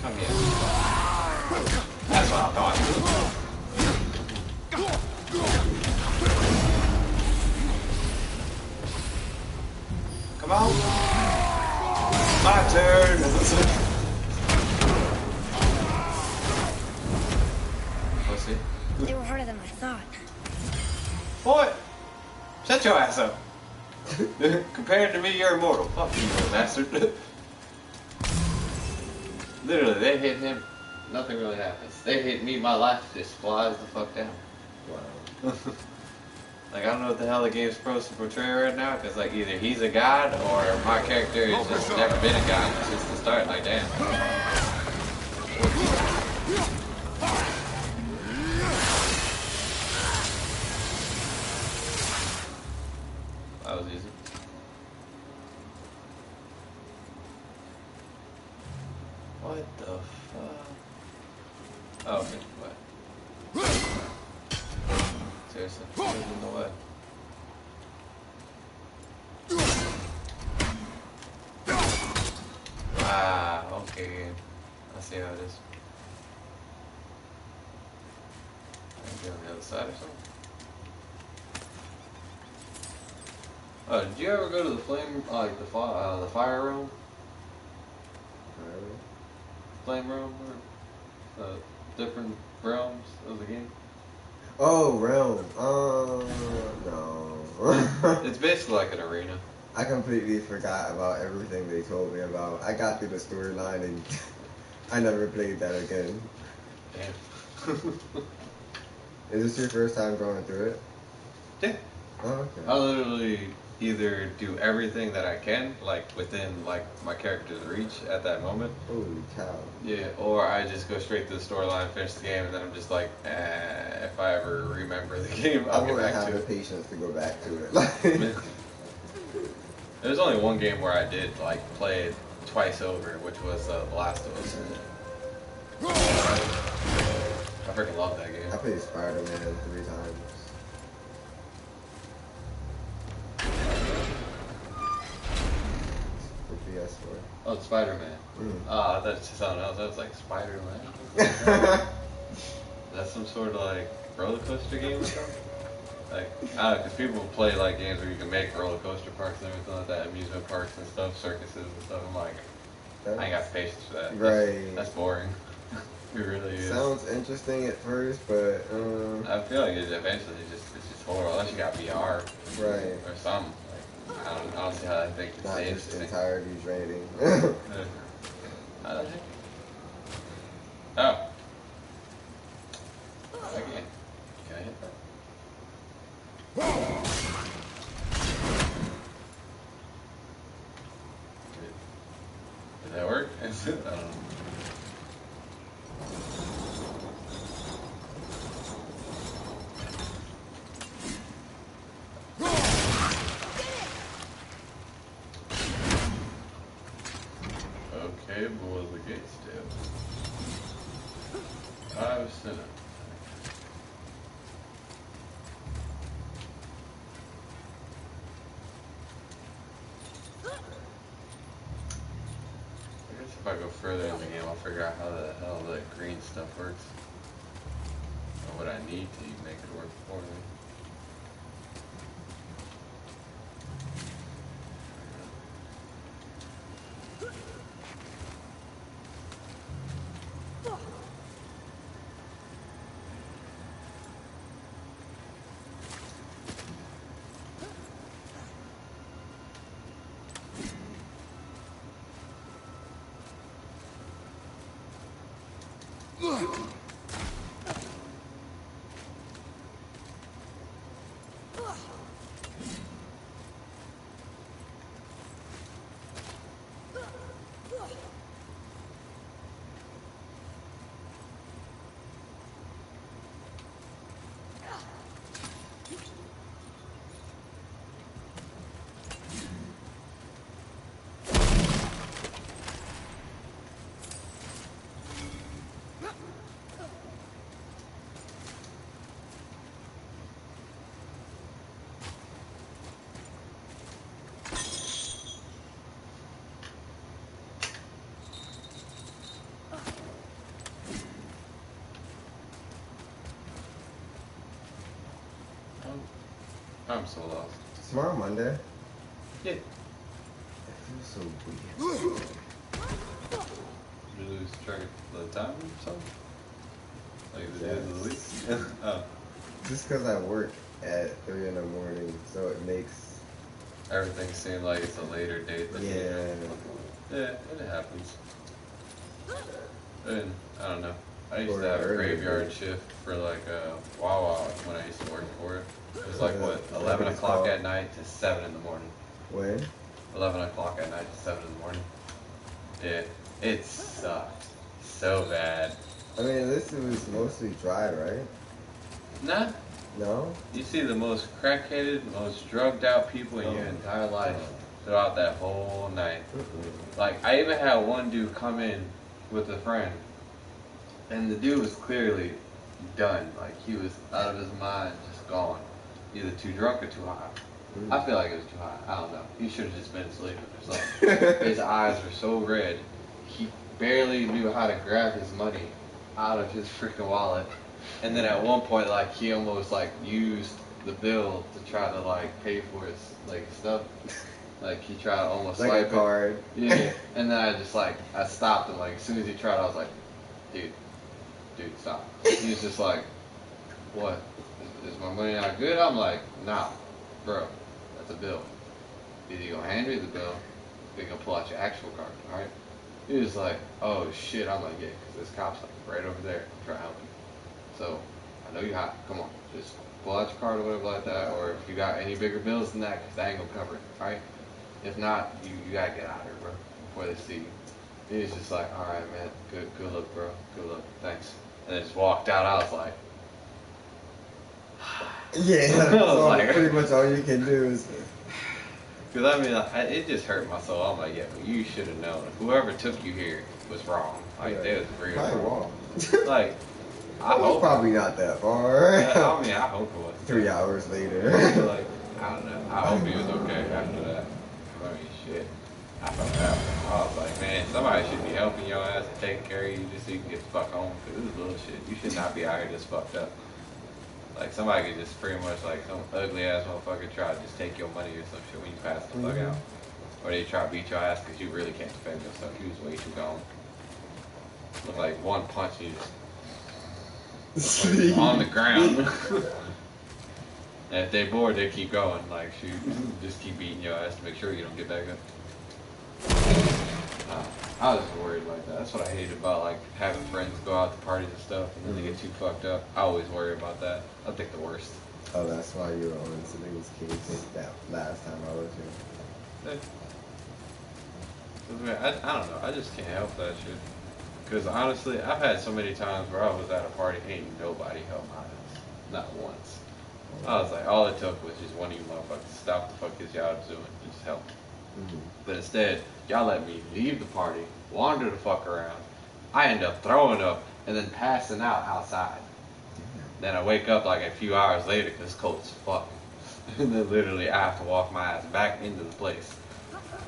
Come here. That's what I thought. Come on. My turn. Pussy. They were harder than I thought. What? Shut your ass up. Compared to me, you're immortal. Fuck you, little bastard. Literally, they hit him. Nothing really happens. They hit me, my life just flies the fuck down. Wow. Like, I don't know what the hell the game's supposed to portray right now, because, like, either he's a god, or my character has just never been a god since the start. Like, damn. That was easy. What the fuck? Oh, okay, what? Seriously, who's in the way? Ah, okay, game. I see how it is. Maybe on the other side or something? Oh, did you ever go to the flame, like the fire realm? Flame realm, or different realms of the game? Oh, realm. No. It's basically like an arena. I completely forgot about everything they told me about. I got through the storyline and I never played that again. Damn. Is this your first time going through it? Yeah. Oh, okay. I literally either do everything that I can, like within like my character's reach at that moment. Holy cow. Yeah, or I just go straight to the storyline, finish the game, and then I'm just like, if I ever remember the game, I'll get back have to the it. patience to go back to it. There's only one game where I did like play it twice over, which was The Last of Us. I freaking love that game. I played Spider-Man 3 times. For PS4. Oh, it's Spider-Man. I thought it was something else. I was like, Spider-Man? That's some sort of like roller coaster game or something? Like, because people play like games where you can make roller coaster parks and everything like that, amusement parks and stuff, circuses and stuff. I'm like, I ain't got patience for that. Right. That's boring. It really is. Sounds interesting at first, but I feel like it's eventually it's just horrible unless you got VR. Right. Or something. Like, I don't see how I think it's not just interesting. entirely draining. How the heck? Oh. Again. Can I hit that? Did that work? I don't know. Okay, boys, the gate step. 5 center. I guess if I go further in the game, I'll figure out how the hell the green stuff works. Or what I need to make it work for me. I'm so lost. Tomorrow Monday? Yeah. It feels so weird. You lose track of the time or something? Like the day of the week? Oh. Just because I work at 3 in the morning, so it makes Everything seem like it's a later date than yeah. Yeah, it happens. And I don't know. I used Or to have a early graveyard date. shift for like Wawa when I used to work for it. It was like what, Is that 11 what it's o'clock called? at night to 7 in the morning. When? 11 o'clock at night to 7 in the morning. Yeah, it sucked so bad. I mean, this was mostly dry, right? Nah, No? you see the most crack-headed, most drugged-out people in your entire life throughout that whole night. Like, I even had one dude come in with a friend, and the dude was clearly done. Like, he was out of his mind, just gone. Either too drunk or too high. I feel like it was too high. I don't know. He should have just been sleeping or something. His eyes were so red. He barely knew how to grab his money out of his freaking wallet. And then at one point, like, he almost, like, used the bill to try to, like, pay for his, like, stuff. Like, he tried to almost Like swipe a card. it. Yeah. And then I just, like, I stopped him. Like, as soon as he tried, I was like, dude, stop. He was just like, what? Is my money not good? I'm like, nah, bro, that's a bill. Either you gonna hand me the bill, or you gonna pull out your actual card, alright? He was like, oh shit. I'm like, yeah, because this cop's, like, right over there trying to help you. So, I know you're hot. Come on, just pull out your card or whatever like that, or if you got any bigger bills than that, because that ain't gonna cover it, alright? If not, you gotta get out of here, bro, before they see you. He was just like, alright, man, good look, bro, good look, thanks. And then just walked out. I was like, Yeah, that's all, like, pretty much all you can do is... because I mean, it just hurt my soul. I'm like, yeah, but you should have known. Whoever took you here was wrong. Like, Yeah. they was real Probably wrong. wrong. Like, I It was hope. probably not that far. I mean, I hope it was. 3 hours later. Like, I don't know. I hope he was okay after that. I mean, shit. I felt bad. I was like, man, somebody should be helping your ass and taking care of you just so you can get the fuck home. Because this is little shit. You should not be out here just fucked up. Like, somebody could just pretty much, like, some ugly ass motherfucker try to just take your money or some shit when you pass the fuck out. Or they try to beat your ass because you really can't defend yourself. You was way too gone. Look like one punch and you just on the ground. And if they bored, they keep going. Like, shoot, just keep beating your ass to make sure you don't get back up. I was worried like that. That's what I hated about, like, having friends go out to parties and stuff and then they get too fucked up. I always worry about that. I think the worst. Oh, that's why you were on Selena's case that last time I was here. I don't know. I just can't help that shit. Because honestly, I've had so many times where I was at a party, ain't nobody helped my ass. Not once. I was like, all it took was just one of you motherfuckers to stop the fuck this y'all doing and just help. But instead, y'all let me leave the party, wander the fuck around. I end up throwing up and then passing out outside. Then I wake up like a few hours later because it's cold as fuck. And then literally I have to walk my ass back into the place.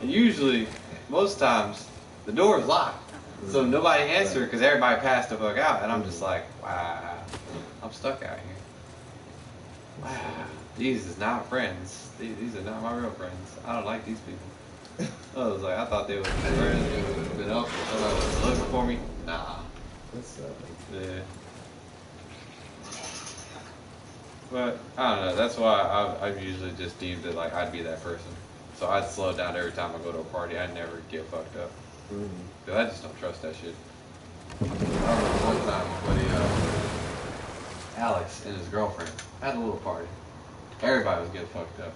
And usually, most times, the door is locked. So nobody answered because everybody passed the fuck out. And I'm just like, wow, I'm stuck out here. Wow, these is not friends. These are not my real friends. I don't like these people. I was like, I thought they would have been friends. They would have been up. Somebody was looking for me. Nah. Yeah. But I don't know. That's why I've usually just deemed it like I'd be that person. So I'd slow down every time I go to a party. I never get fucked up. Cause I just don't trust that shit. I remember one time my buddy Alex and his girlfriend had a little party. Everybody was getting fucked up.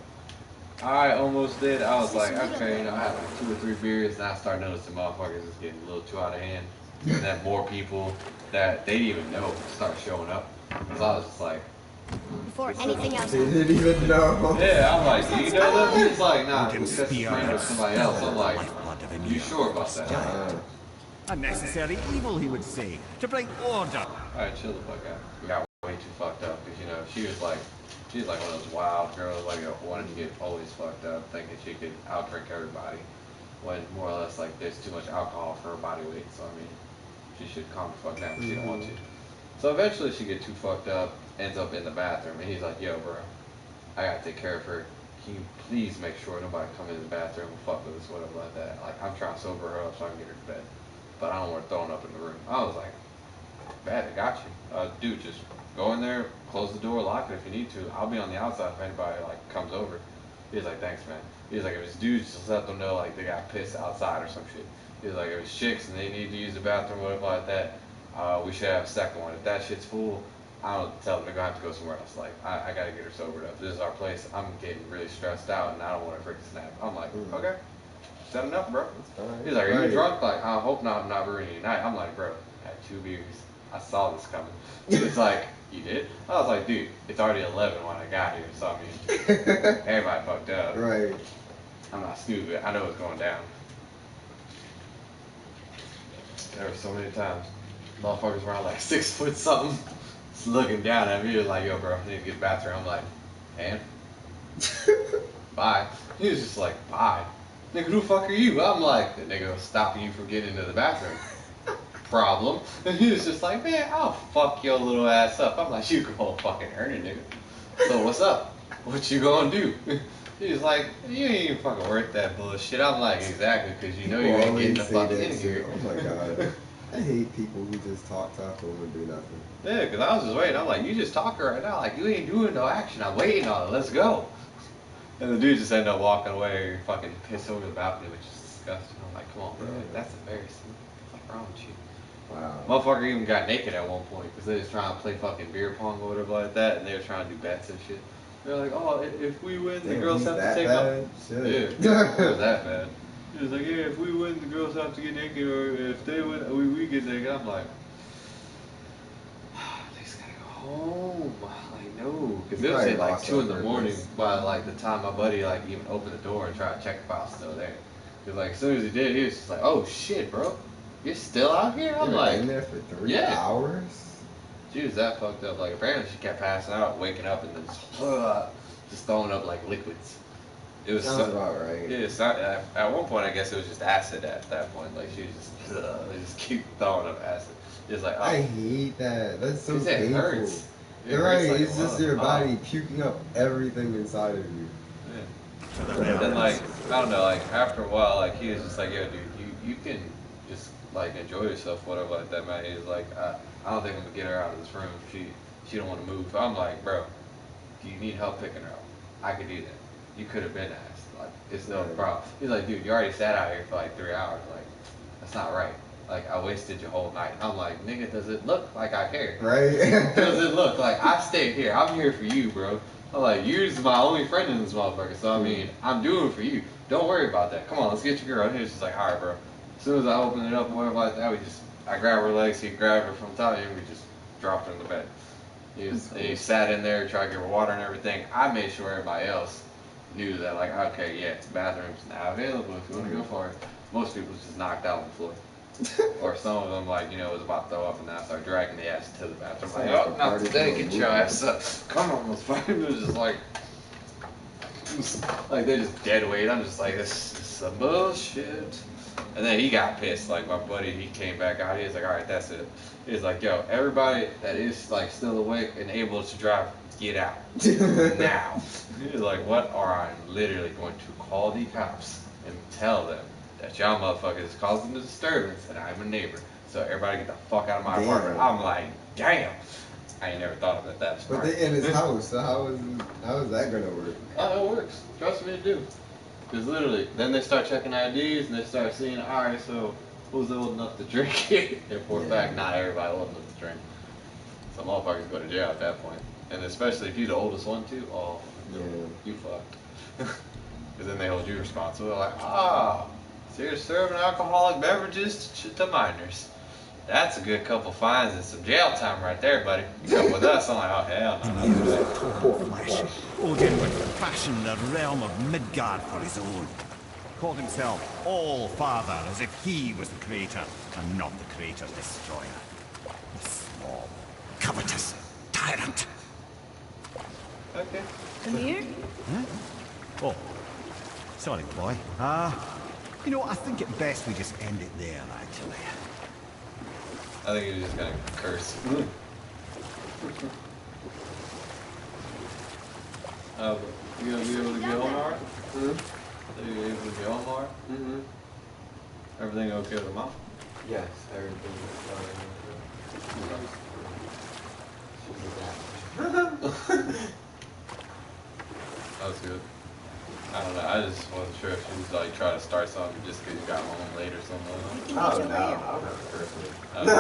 I almost did. I was like, okay, I had like 2 or 3 beers, and I started noticing motherfuckers was getting a little too out of hand. And then more people that they didn't even know start showing up. So I was just like, Before anything else. They didn't even know. yeah, I'm like, do you know them? He's like, nah, he's just a friend of somebody else. I'm like, you sure about that? Unnecessary evil, he would say, to bring order. Alright, chill the fuck out. We got way too fucked up because, you know, she was like one of those wild girls, like, wanted to get always fucked up, thinking she could outdrink everybody. When more or less, like, there's too much alcohol for her body weight, so I mean, she should calm the fuck down if she don't want to. So eventually she get too fucked up, ends up in the bathroom, and he's like, yo, bro, I gotta take care of her. Can you please make sure nobody come in the bathroom and fuck with us, whatever like that. Like, I'm trying to sober her up so I can get her to bed. But I don't want her throwing up in the room. I was like, bad, I got you. Dude, just go in there, close the door, lock it if you need to. I'll be on the outside if anybody, like, comes over. He was like, thanks, man. He was like, if it's dudes, just let them know, like, they got pissed outside or some shit. He was like, if it's chicks and they need to use the bathroom, whatever like that, we should have a second one. If that shit's full, I don't tell them they're gonna have to go somewhere else. Like, I gotta get her sobered up. This is our place. I'm getting really stressed out and I don't want to freaking snap. I'm like, okay, set enough, bro. He's like, are you drunk? Like, I hope not. I'm not ruining your night. I'm like, bro, I had 2 beers. I saw this coming. It's like, you did? I was like, dude, it's already 11 when I got here. So I mean, everybody fucked up. Right. I'm not stupid. I know it's going down. There were so many times. Motherfuckers around like 6 foot something, just looking down at me. He was like, yo, bro, I need to get to the bathroom. I'm like, and? Bye. He was just like, bye. Nigga, who the fuck are you? I'm like, the nigga was stopping you from getting into the bathroom. Problem. And he was just like, man, I'll fuck your little ass up. I'm like, you go fucking earn it, nigga. So what's up? What you gonna do? He was like, you ain't even fucking worth that bullshit. I'm like, exactly, because you know you ain't getting the fuck in here. Oh my god. I hate people who just talk and do nothing. Yeah, because I was just waiting. I'm like, you just talking right now. Like, you ain't doing no action. I'm waiting on it. Let's go. And the dude just ended up walking away or fucking pissed over the balcony, which is disgusting. I'm like, come on, bro. Like, that's embarrassing. What's wrong with you? Wow. Motherfucker even got naked at one point because they was trying to play fucking beer pong or whatever like that, and they were trying to do bets and shit. They're like, oh, if we win, the girls have to take off. Yeah, it was that bad. He was like, yeah, if we win, the girls have to get naked, or if they win, we get naked. I'm like, they just gotta go home. I know, because it was at like 2 in the morning by like the time my buddy like even opened the door and tried to check if I was still there. Because like as soon as he did, he was just like, oh shit, bro, you're still out here? I'm like, in there for 3 hours? She was that fucked up. Like apparently she kept passing out, waking up, and then just throwing up like liquids. It was sounds about right. Yeah, at one point I guess it was just acid at that point. Like she was just they just keep throwing up acid. It's like, oh. I hate that. That's so painful. It hurts. You're right. Like, it's just your body puking up everything inside of you. Yeah. And then like I don't know, like after a while, like he was just like, yo, dude, you can just like enjoy yourself, whatever like that, man. He was like, I don't think I'm gonna get her out of this room. She don't want to move. I'm like, bro, do you need help picking her up? I could do that. You could have been asked. Like, it's no problem. He's like, dude, you already sat out here for like 3 hours. Like, that's not right. Like, I wasted your whole night. I'm like, nigga, does it look like I care? Right? Does it look like I stayed here? I'm here for you, bro. I'm like, you're my only friend in this motherfucker. So, I mean, I'm doing it for you. Don't worry about that. Come on, let's get your girl. And he was just like, all right, bro. As soon as I opened it up and whatever like that, I grabbed her legs, he grabbed her from the top, and we just dropped her in the bed. He sat in there, tried to give her water and everything. I made sure everybody else knew that, like, okay, yeah, the bathroom's now available if you want to go for it. Most people was just knocked out on the floor. Or some of them, like, you know, was about to throw up and now start dragging the ass to the bathroom. Like, oh, not today, get your ass up. Come on, let's fight. It was just like they're just dead weight. I'm just like, this is some bullshit. And then he got pissed. Like, my buddy, he came back out. He was like, all right, that's it. He was like, yo, everybody that is, like, still awake and able to drive, get out. Now. He was like, what? Or I'm literally going to call the cops and tell them that y'all motherfuckers is causing the disturbance and I'm a neighbor. So everybody get the fuck out of my apartment. I'm like, damn. I ain't never thought of it that smart. But they in his house, so how is that gonna work? Oh, it works. Trust me, it do. Because literally, then they start checking IDs and they start seeing, alright, so who's old enough to drink it? And for a fact, not everybody old enough to drink. So motherfuckers go to jail at that point. And especially if you're the oldest one too, oh, yeah, you fucked. Because then they hold you responsible. They're like, so you're serving alcoholic beverages to minors. That's a good couple fines and some jail time right there, buddy. You come with us, I'm like, oh, hell no. He was a tall flesh. Odin would fashion the realm of Midgard for his own. Called himself All-Father, as if he was the creator, and not the creator's destroyer. A small, covetous tyrant. Okay. Come here? Huh? Oh, sorry, boy. You know, I think it best we just end it there, actually. I think you're just gonna curse. You gonna be able to get home alright? Hmm? Are you able to get home alright? Mm-hmm. Everything okay with the mom? Yes, everything is fine. That's good. I don't know. I just wasn't sure if she was like trying to start something just because you got home late or something. Oh, no, I'm not personally. Okay. I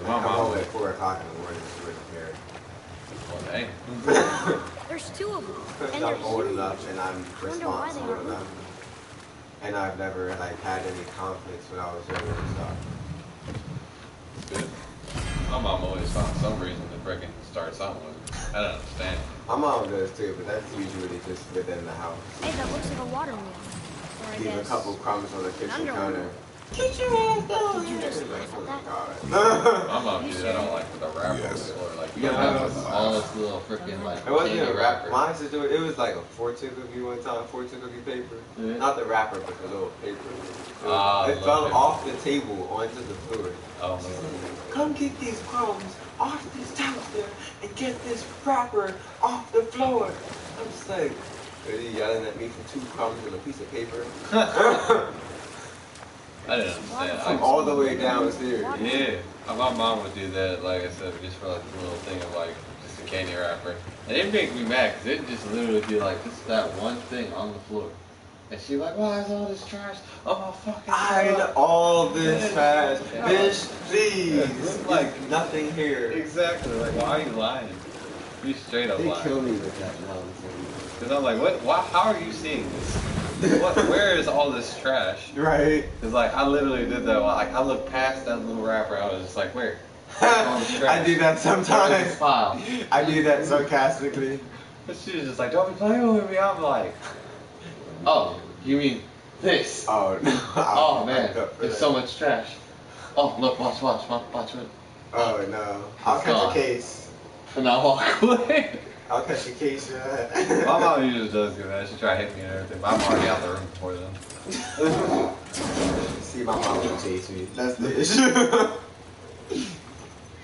My come mom home was at 4 o'clock in the morning, she wouldn't care. well, dang. There's two of them. Because And I'm there's old you. enough and I'm Wonder why they responsible aren't enough. And I've never like had any conflicts when I was younger and stuff. Good. My mom always found some reason to freaking start something with me. I don't understand. My mom does too, but that's usually just within the house. Hey, that looks like a water wheel. Or I Leave a guess. couple crumbs on the kitchen Underwear. counter. Get your ass down! Did you just laugh at that? My mom did that on like with a wrapper Yes. or like you gotta have all this little freaking like It wasn't candy a wrapper. Mine's just doing. It was like a fortune cookie one time, fortune cookie paper. Yeah. Not the wrapper, but the little paper. Ah, It the fell paper. off the table onto the floor. Oh She no. said, "Come get these crumbs off this toaster and get this wrapper off the floor." I'm just like, are you yelling at me for 2 crumbs and a piece of paper? I didn't understand. From all the way downstairs. Yeah, my mom would do that, like I said, just for like a little thing of like just a candy wrapper. And it'd make me mad because it'd just literally be like just that one thing on the floor. And she'd be like, why is all this trash on my fucking Hide floor? all this trash. Yeah. Bitch, please. Like- There's nothing here. Exactly, like why are you lying? You straight up They lying. kill me with that nonsense. Because I'm like, what? Why, how are you seeing this? Where is all this trash? Right. Because like I literally did that. Like I looked past that little wrapper. I was just like, where? All the trash. I do that Where's sometimes. this file? I do that sarcastically. But she was just like, don't be playing with me. I'm like, oh, you mean this? Oh no. Oh man, there's so much trash. Oh look, watch it. Oh no. I'll catch gone. a case. And I walk away. I'll catch a case for that. My mom usually does do that. She try to hit me and everything, but I'm already out the room before then. See, my mom will chase me. That's the issue.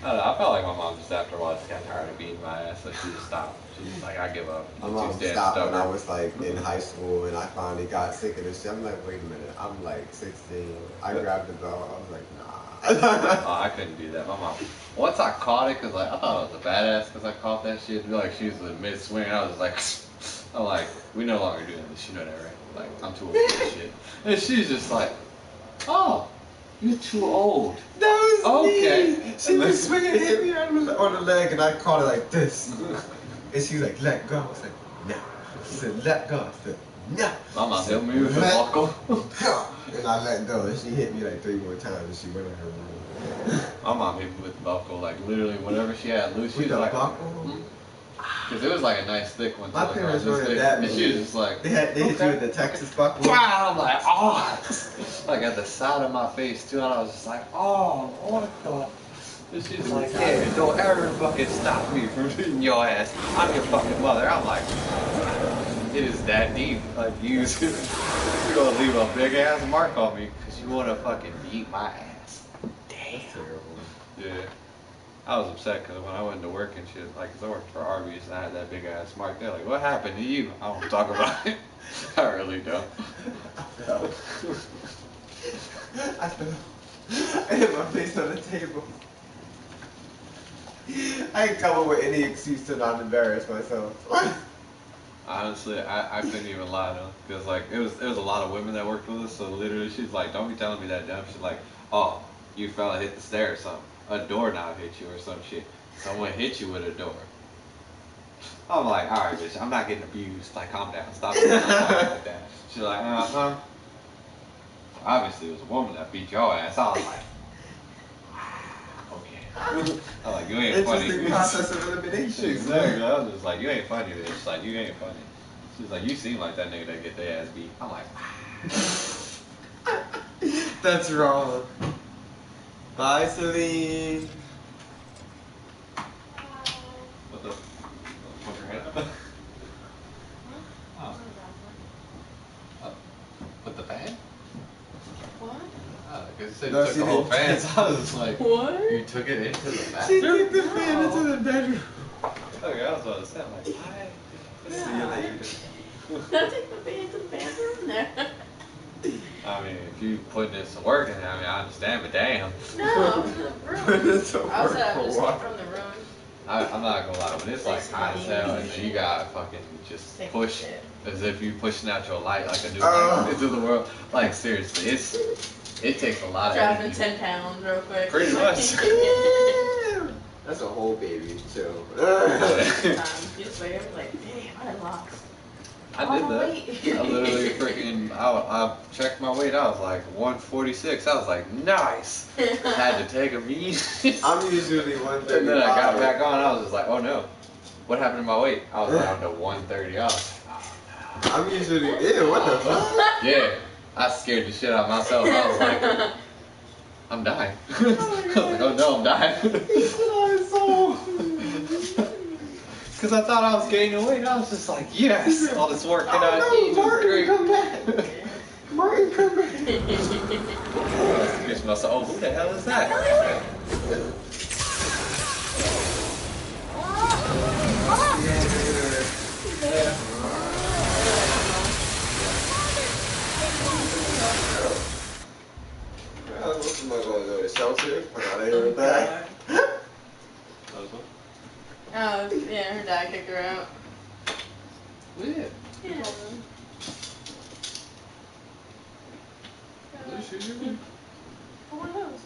I don't know, I felt like my mom just after a while just got tired of beating my ass, so she just stopped. She was like, I give up. My I'm mom too damn stopped when I stubborn. was like in high school and I finally got sick of this shit. I'm like, wait a minute. I'm like 16. I grabbed the belt. I was like, nah. Oh, I couldn't do that. My mom. Once I caught it, cause like I thought I was a badass, cause I caught that shit. Like she was in mid swing, I was like, I'm like, we no longer doing this. You know that, right? Like I'm too old for this shit. And she's just like, oh, you're too old. That was Okay. me. She was swinging and hit me on the leg and I caught it like this. And she was like, let go. I was like, no. She said, let go. I said, no. My mom hit me with a buckle. And I let go. And she hit me like 3 more times and she went in her room. My mom hit me with the buckle, like literally whatever she had loose. She With was the like, buckle? cause it was like a nice thick one. My too, parents like, wanted that and she was just like, They hit you with the Texas buckle. wow, I'm like, oh, like at the side of my face too, and I was just like, oh, what the? And she's like, yeah, don't ever fucking stop me from beating your ass. I'm your fucking mother. I'm like, it is that deep. Like, you're gonna leave a big ass mark on me because you wanna fucking beat my ass. Damn. Yeah. I was upset because when I went to work and shit, like, cause I worked for Arby's and I had that big ass mark. They're like, what happened to you? I don't talk about it. I really don't. I fell. I hit my face on the table. I ain't come up with any excuse to not embarrass myself. Honestly, I couldn't even lie to him because like it was a lot of women that worked with us. So literally, she's like, "Don't be telling me that dumb." She's like, "Oh, you fell and hit the stair or something. A doorknob hit you or some shit. Someone hit you with a door." I'm like, "All right, bitch, I'm not getting abused. Like, calm down. Stop talking like that." She's like, "Uh-huh." Obviously, it was a woman that beat your ass. I was like, "Okay." I'm like, "You ain't funny." Interesting process of elimination. Exactly. I was just like, you ain't funny, bitch. Like, you ain't funny. She's like, you seem like that nigga that get their ass beat. I'm like, That's wrong. Bye, Celine. what the? Put your hand up. Oh. Oh. With the fan? What? Oh, because you said No, you took she the whole didn't. fan, so I was just like, What? you took it into the She bathroom? took the fan into the bedroom. Okay, I was about to say, I'm like, why? Yeah, Take the baby to the bathroom there. I mean, if you putting this to work, and I mean, I understand, but damn. No, It's a I was work just for escape what? from the room. I'm not gonna lie, when it's like hot as hell, and you gotta fucking just push as if you pushing out your light like a new light into the world. Like seriously, it takes a lot of Dropping energy. 10 pounds real quick. Pretty much. That's a whole baby too. Just wait, I was like, damn, I lost. I did that. I literally freaking, I checked my weight. I was like 146. I was like, nice. Had to take a meet. I'm usually 135. And then I got back on. I was just like, oh no. What happened to my weight? I was down to 130. I was like, oh no. I'm usually, ew, what the fuck? Yeah. I scared the shit out of myself. I was like, I'm dying. I was like, oh no, I'm dying. Because I thought I was gaining weight. I was just like, yes, all this work that I eat is great. Come back. Martin, come back. Excuse myself. Oh, who the hell is that? What's am I going to go to shelter? I gotta hear that. Oh, yeah, her dad kicked her out. Yeah. Yeah. What is she doing? For one of those.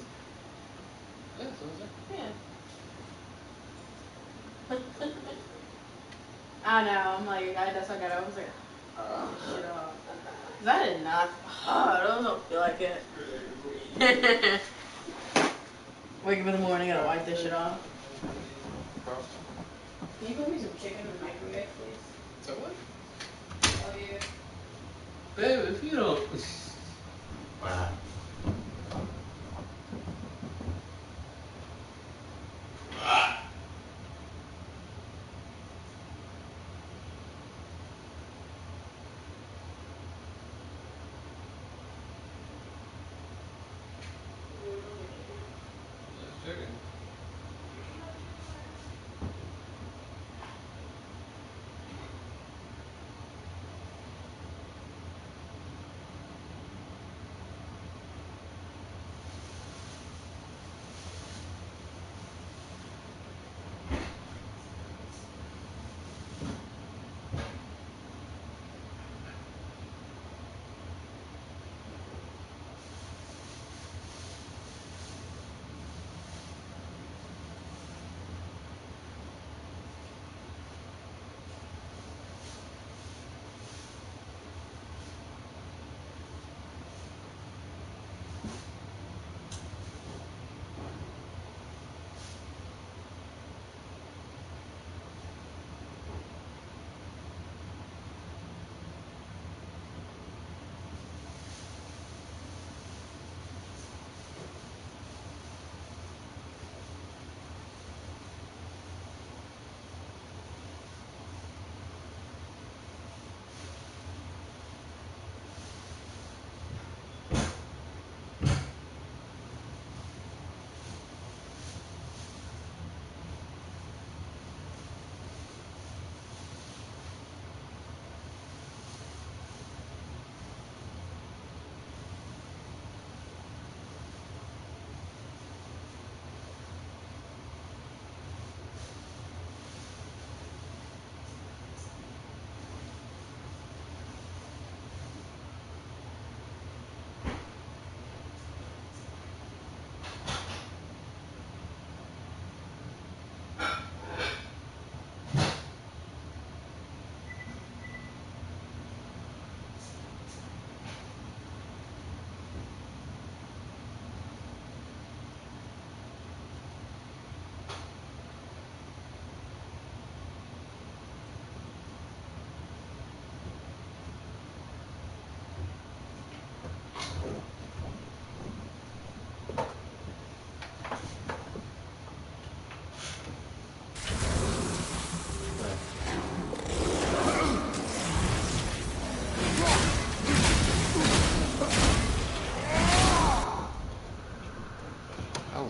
Yeah, so is that. Yeah. I know, I'm like, that's what I got. I was like, oh, shit off. Cause I did not, I don't feel like it. Wake up in the morning, gotta wipe this shit off. Can you put me some chicken in the microwave, please? So what? Love you. Babe, if you don't. Wow.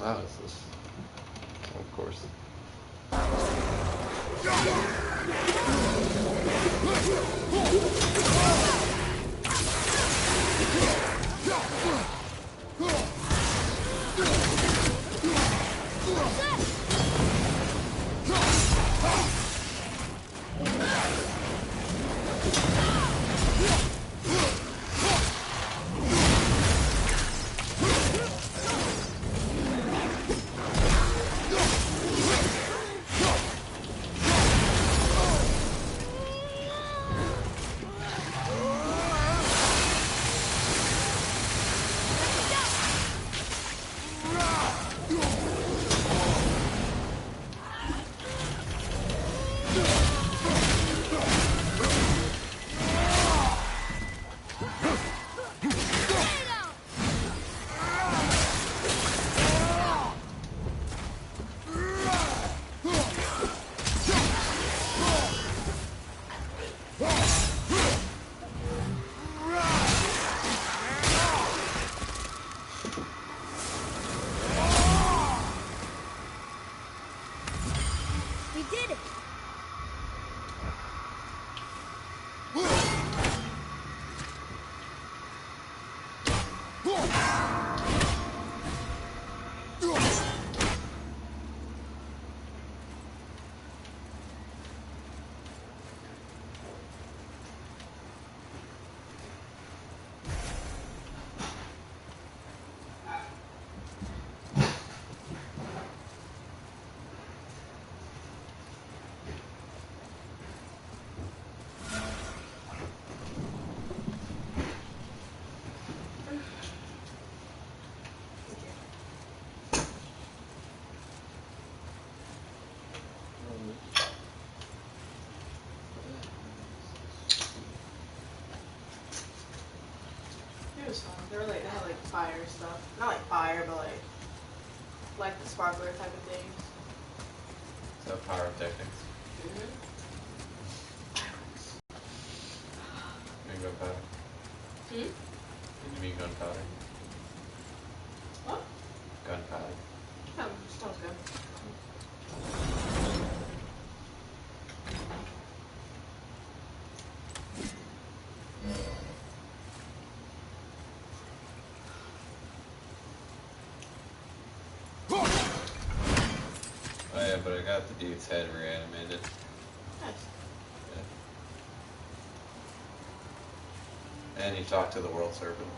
loud is this? Of course. did it! It was fun. They were like, they had like fire stuff. Not like fire, but like the sparkler type of things. So pyrotechnics. You mean gunpowder? Hmm? You mean gunpowder? What? Gunpowder. Smells good. Oh yeah, but I got the dude's head reanimated. Nice. Yeah. And he talked to the world serpent.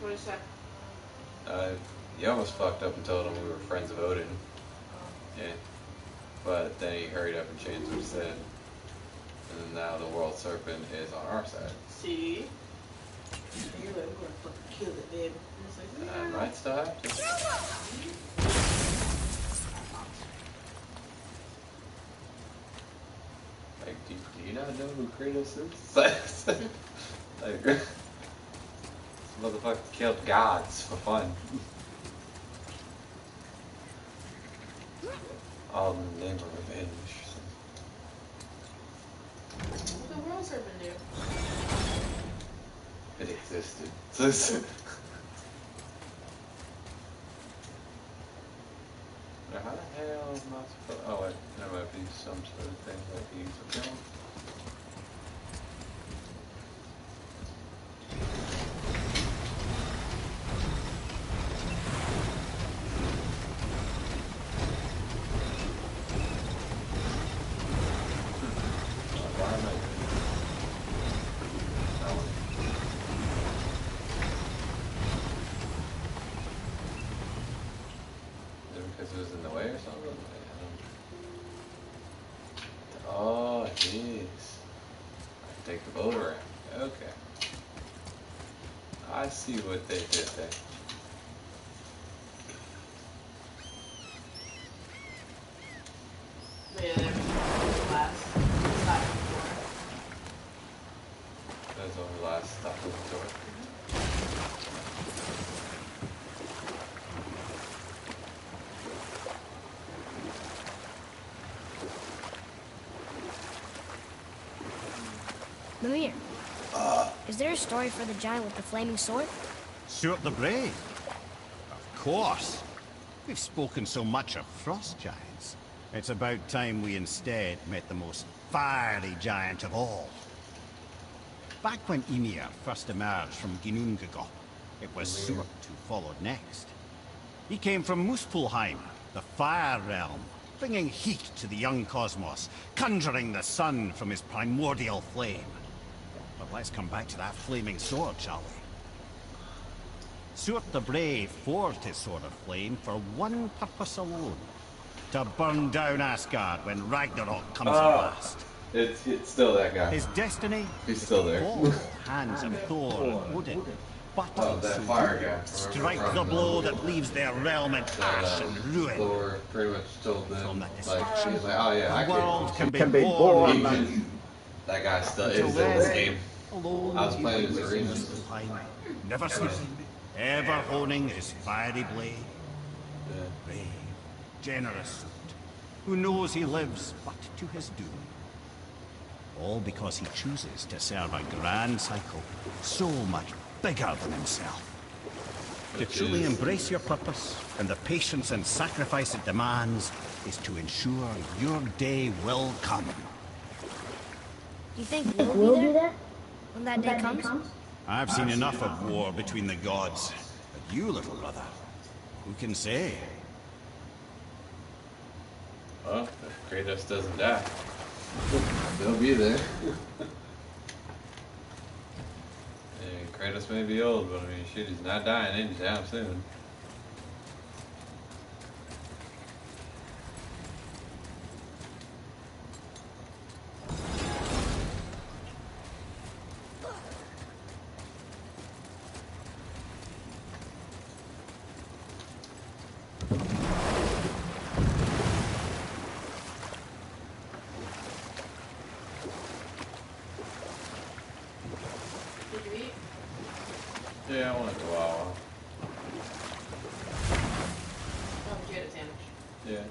What did you say? He almost fucked up and told him we were friends of Odin. Yeah. But then he hurried up and changed what he said. And now the world serpent is on our side. See? And you're like, we're gonna fucking kill it, babe. And it's like, I yeah. might still have to. Like, do you not know who Kratos is? Like, this motherfucker killed gods for fun. All in the name of revenge. What the world serpent do? It existed. So it's now how the hell am I supposed? Oh wait, there might be some sort of thing that he's doing. Why am I doing this? Oh. Is it because it was in the way or something? Oh, it is. I can take the boat around. Okay. I see what they did there. But yeah, there was the last stop before. That was our last stop of the tour. Mimir, is there a story for the giant with the flaming sword? Stuart the Brave? Of course. We've spoken so much of frost giants. It's about time we instead met the most fiery giant of all. Back when Ymir first emerged from Ginnungagap, it was Stuart who followed next. He came from Muspelheim, the Fire Realm, bringing heat to the young cosmos, conjuring the sun from his primordial flame. But let's come back to that flaming sword, shall we? Stuart the Brave forged his sword of flame for one purpose alone. To burn down Asgard when Ragnarok comes at last. It's still that guy. His destiny He's still there. fall hands of Thor and Odin. But Oh, that fire guy. strike the blow that leaves their realm in ash and ruin. Thor pretty much told them, From that like, destruction, he's like, oh yeah, I the world can. can be born. That guy still Until is in this then, game. alone I was he playing his waits arena. in Muspelheim, never sleeping, ever honing his fiery blade. Yeah. Brave, generous suit, who knows he lives but to his doom. All because he chooses to serve a grand cycle so much bigger than himself. To truly embrace your purpose and the patience and sacrifice it demands is to ensure your day will come. Do you think we'll be there when that day comes? I've seen enough of war between the gods. But you, little brother, who can say? Well, if Kratos doesn't die, they'll be there. And Kratos may be old, but I mean, shit, he's not dying anytime soon. Yeah, I want to go out. Oh, did you get a sandwich? Yeah.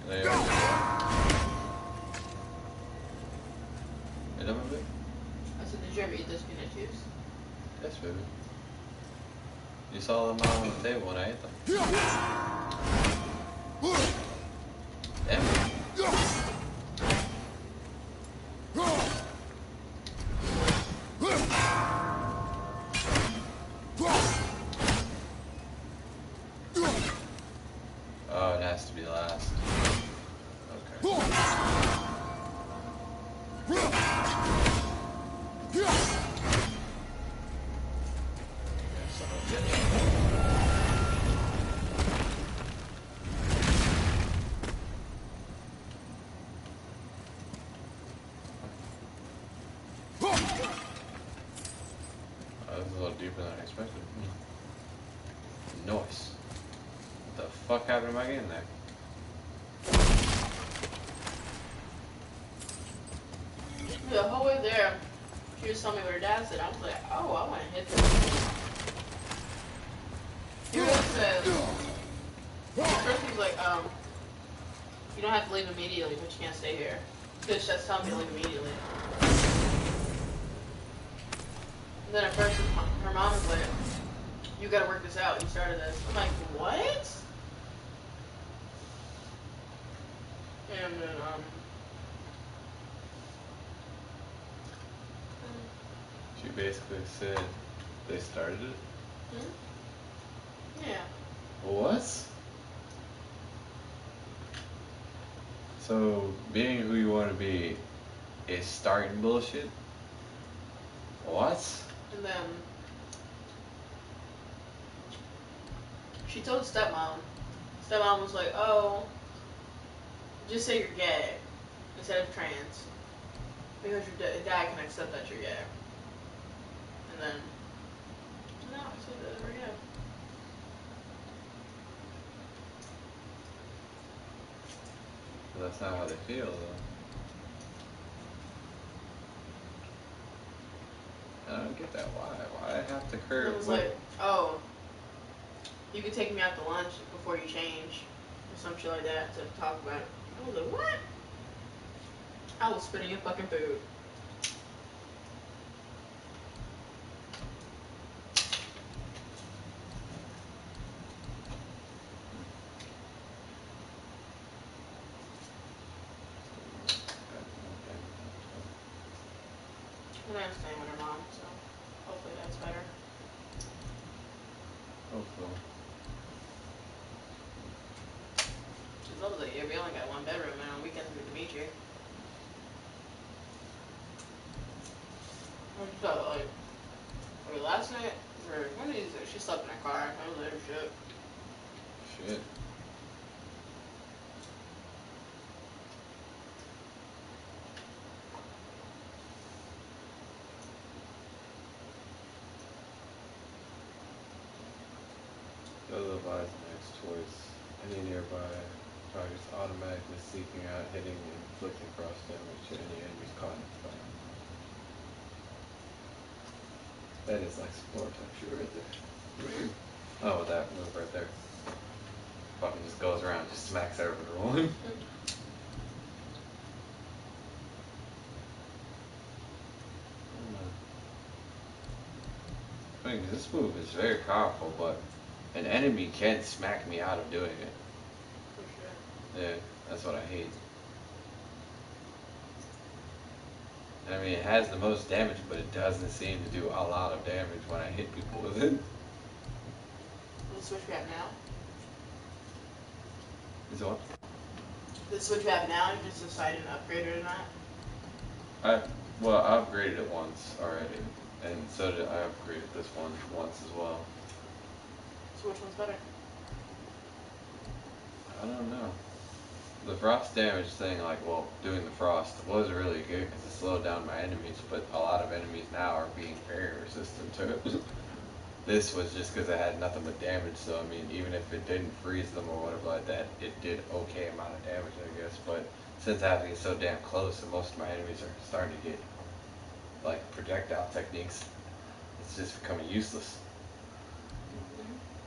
They are good. I said, did you ever eat those peanut juice? Yes, baby. You saw them all on the table when I ate them. Damn it. Oh, it has to be last. Okay. This is a little deeper than I expected. Nice. What the fuck happened to my game there? The whole way there, she was telling me what her dad said. I was like, oh, I want to hit this. He really said, first he was like, you don't have to leave immediately, but you can't stay here. Bitch, that's telling me to leave immediately. And then at first, her mom was like, you gotta work this out. You started this. I'm like, what? And then, She basically said they started it? Yeah. What? So, being who you want to be is starting bullshit? What? And then she told stepmom. Stepmom was like, oh, just say you're gay instead of trans. Because your dad can accept that you're gay. And then, no, so there we go. That's not how they feel, though. I don't get that. Why I have to curb? It was like, oh, you could take me out to lunch before you change, or some shit like that to talk about it. I was like, what? I was spitting your fucking food. And I'm staying with her mom, so hopefully that's better. Hopefully. I was like, yeah, we only got one bedroom, and on weekends we can meet you. I just felt like, last night, or one of these days, she slept in her car. I was like, oh, shit. Shit. Otherwise, next choice. Any nearby targets automatically seeking out, hitting, and inflicting cross damage to any enemies caught in fire. That is like support type shit right there. Oh, that move right there. Fucking just goes around, just smacks everyone. thing. This move is very powerful, but an enemy can smack me out of doing it. For sure. Yeah, that's what I hate. I mean, it has the most damage, but it doesn't seem to do a lot of damage when I hit people with it. The switch we have now? Is what? The switch we have now, you just decided to upgrade it or not? I upgraded it once already, and so did I upgraded this one once as well. So which one's better? I don't know. The frost damage thing, like, well, doing the frost was really good because it slowed down my enemies, but a lot of enemies now are being very resistant to it. This was just because it had nothing but damage, so I mean, even if it didn't freeze them or whatever like that, it did okay amount of damage, I guess. But since having it so damn close, and most of my enemies are starting to get like projectile techniques, it's just becoming useless.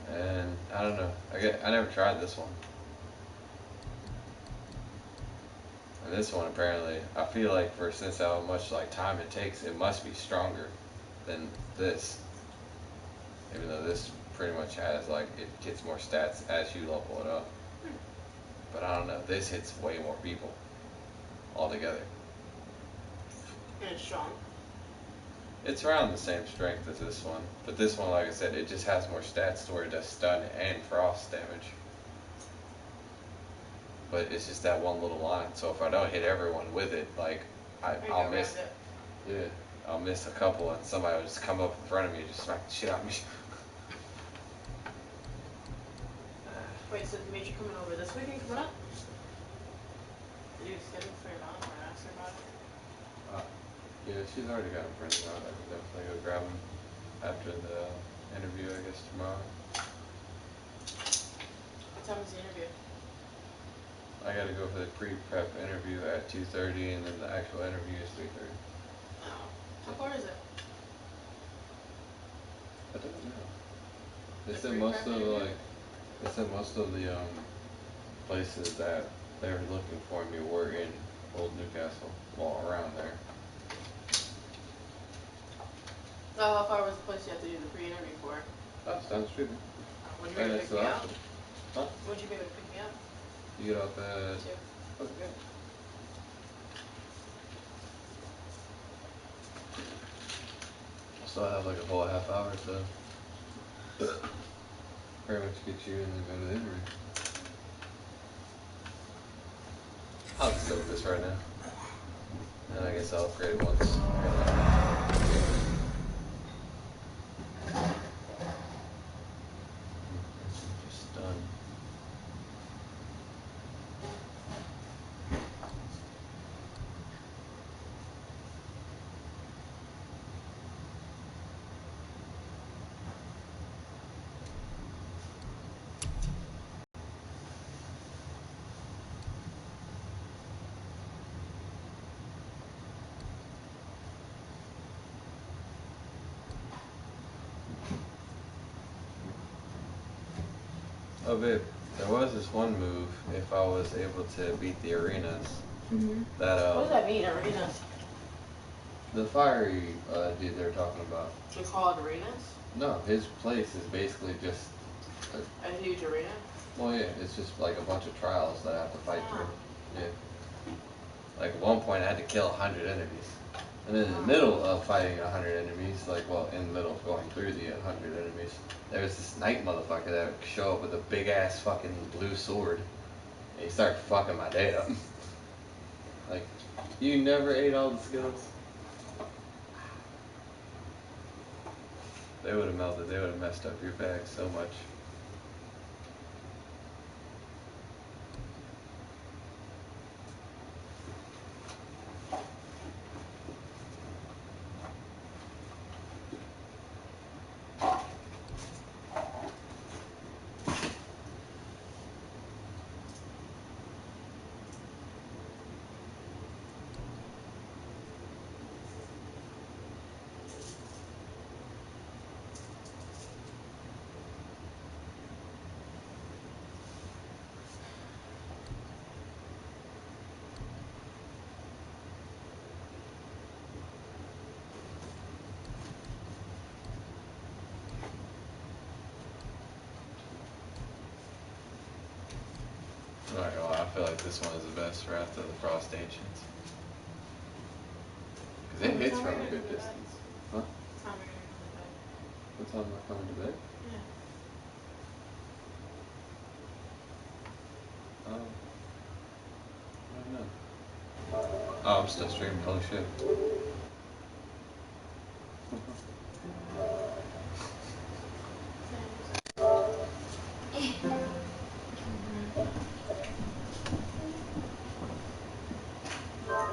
And I don't know. I never tried this one. And this one apparently, I feel like since how much like time it takes, it must be stronger than this. Even though this pretty much has like, it gets more stats as you level it up. But I don't know, this hits way more people altogether. And it's strong. It's around the same strength as this one. But this one, like I said, it just has more stats to where it does stun and frost damage. But it's just that one little line. So if I don't hit everyone with it, like I'll miss. Yeah, I'll miss a couple, and somebody will just come up in front of me and just smack the shit out of me. Wait, so Dimitri coming over this weekend coming up? Did you schedule for your mom or ask her about it? Yeah, she's already got him printed out. I can definitely go grab him after the interview, I guess, tomorrow. What time is the interview? I gotta go for the pre-prep interview at 2:30, and then the actual interview is 3:30. Oh. How far is it? I don't know. They said most of the places that they were looking for me were in Old Newcastle, well, around there. Oh, how far was the place you have to do the pre-interview for? That's down the street. Would you be able to pick me up? Huh? Would you be able to pick me up? You get off at 2. Okay. So I have like a whole half hour to pretty much get you and then go to the interview. I'll just soak this right now. And I guess I'll upgrade it once. Just done. Oh, babe, there was this one move, if I was able to beat the arenas, that, what does that mean, arenas? the fiery dude they were talking about. They call it arenas? No, his place is basically just A huge arena? well, yeah, it's just like a bunch of trials that I have to fight through. Yeah. Like at one point I had to kill 100 enemies. And then in the middle of fighting 100 enemies, like, well, in the middle of going through the 100 enemies, there was this knight motherfucker that would show up with a big ass fucking blue sword. And he started fucking my day up. Like, you never ate all the Skittles? They would have melted, they would have messed up your bag so much. not gonna lie, I feel like this one is the best Wrath of the Frost Ancients. Because it hits from a good distance. Huh? What time am I coming to bed? Yeah. I don't know. Oh, I'm still streaming, holy shit.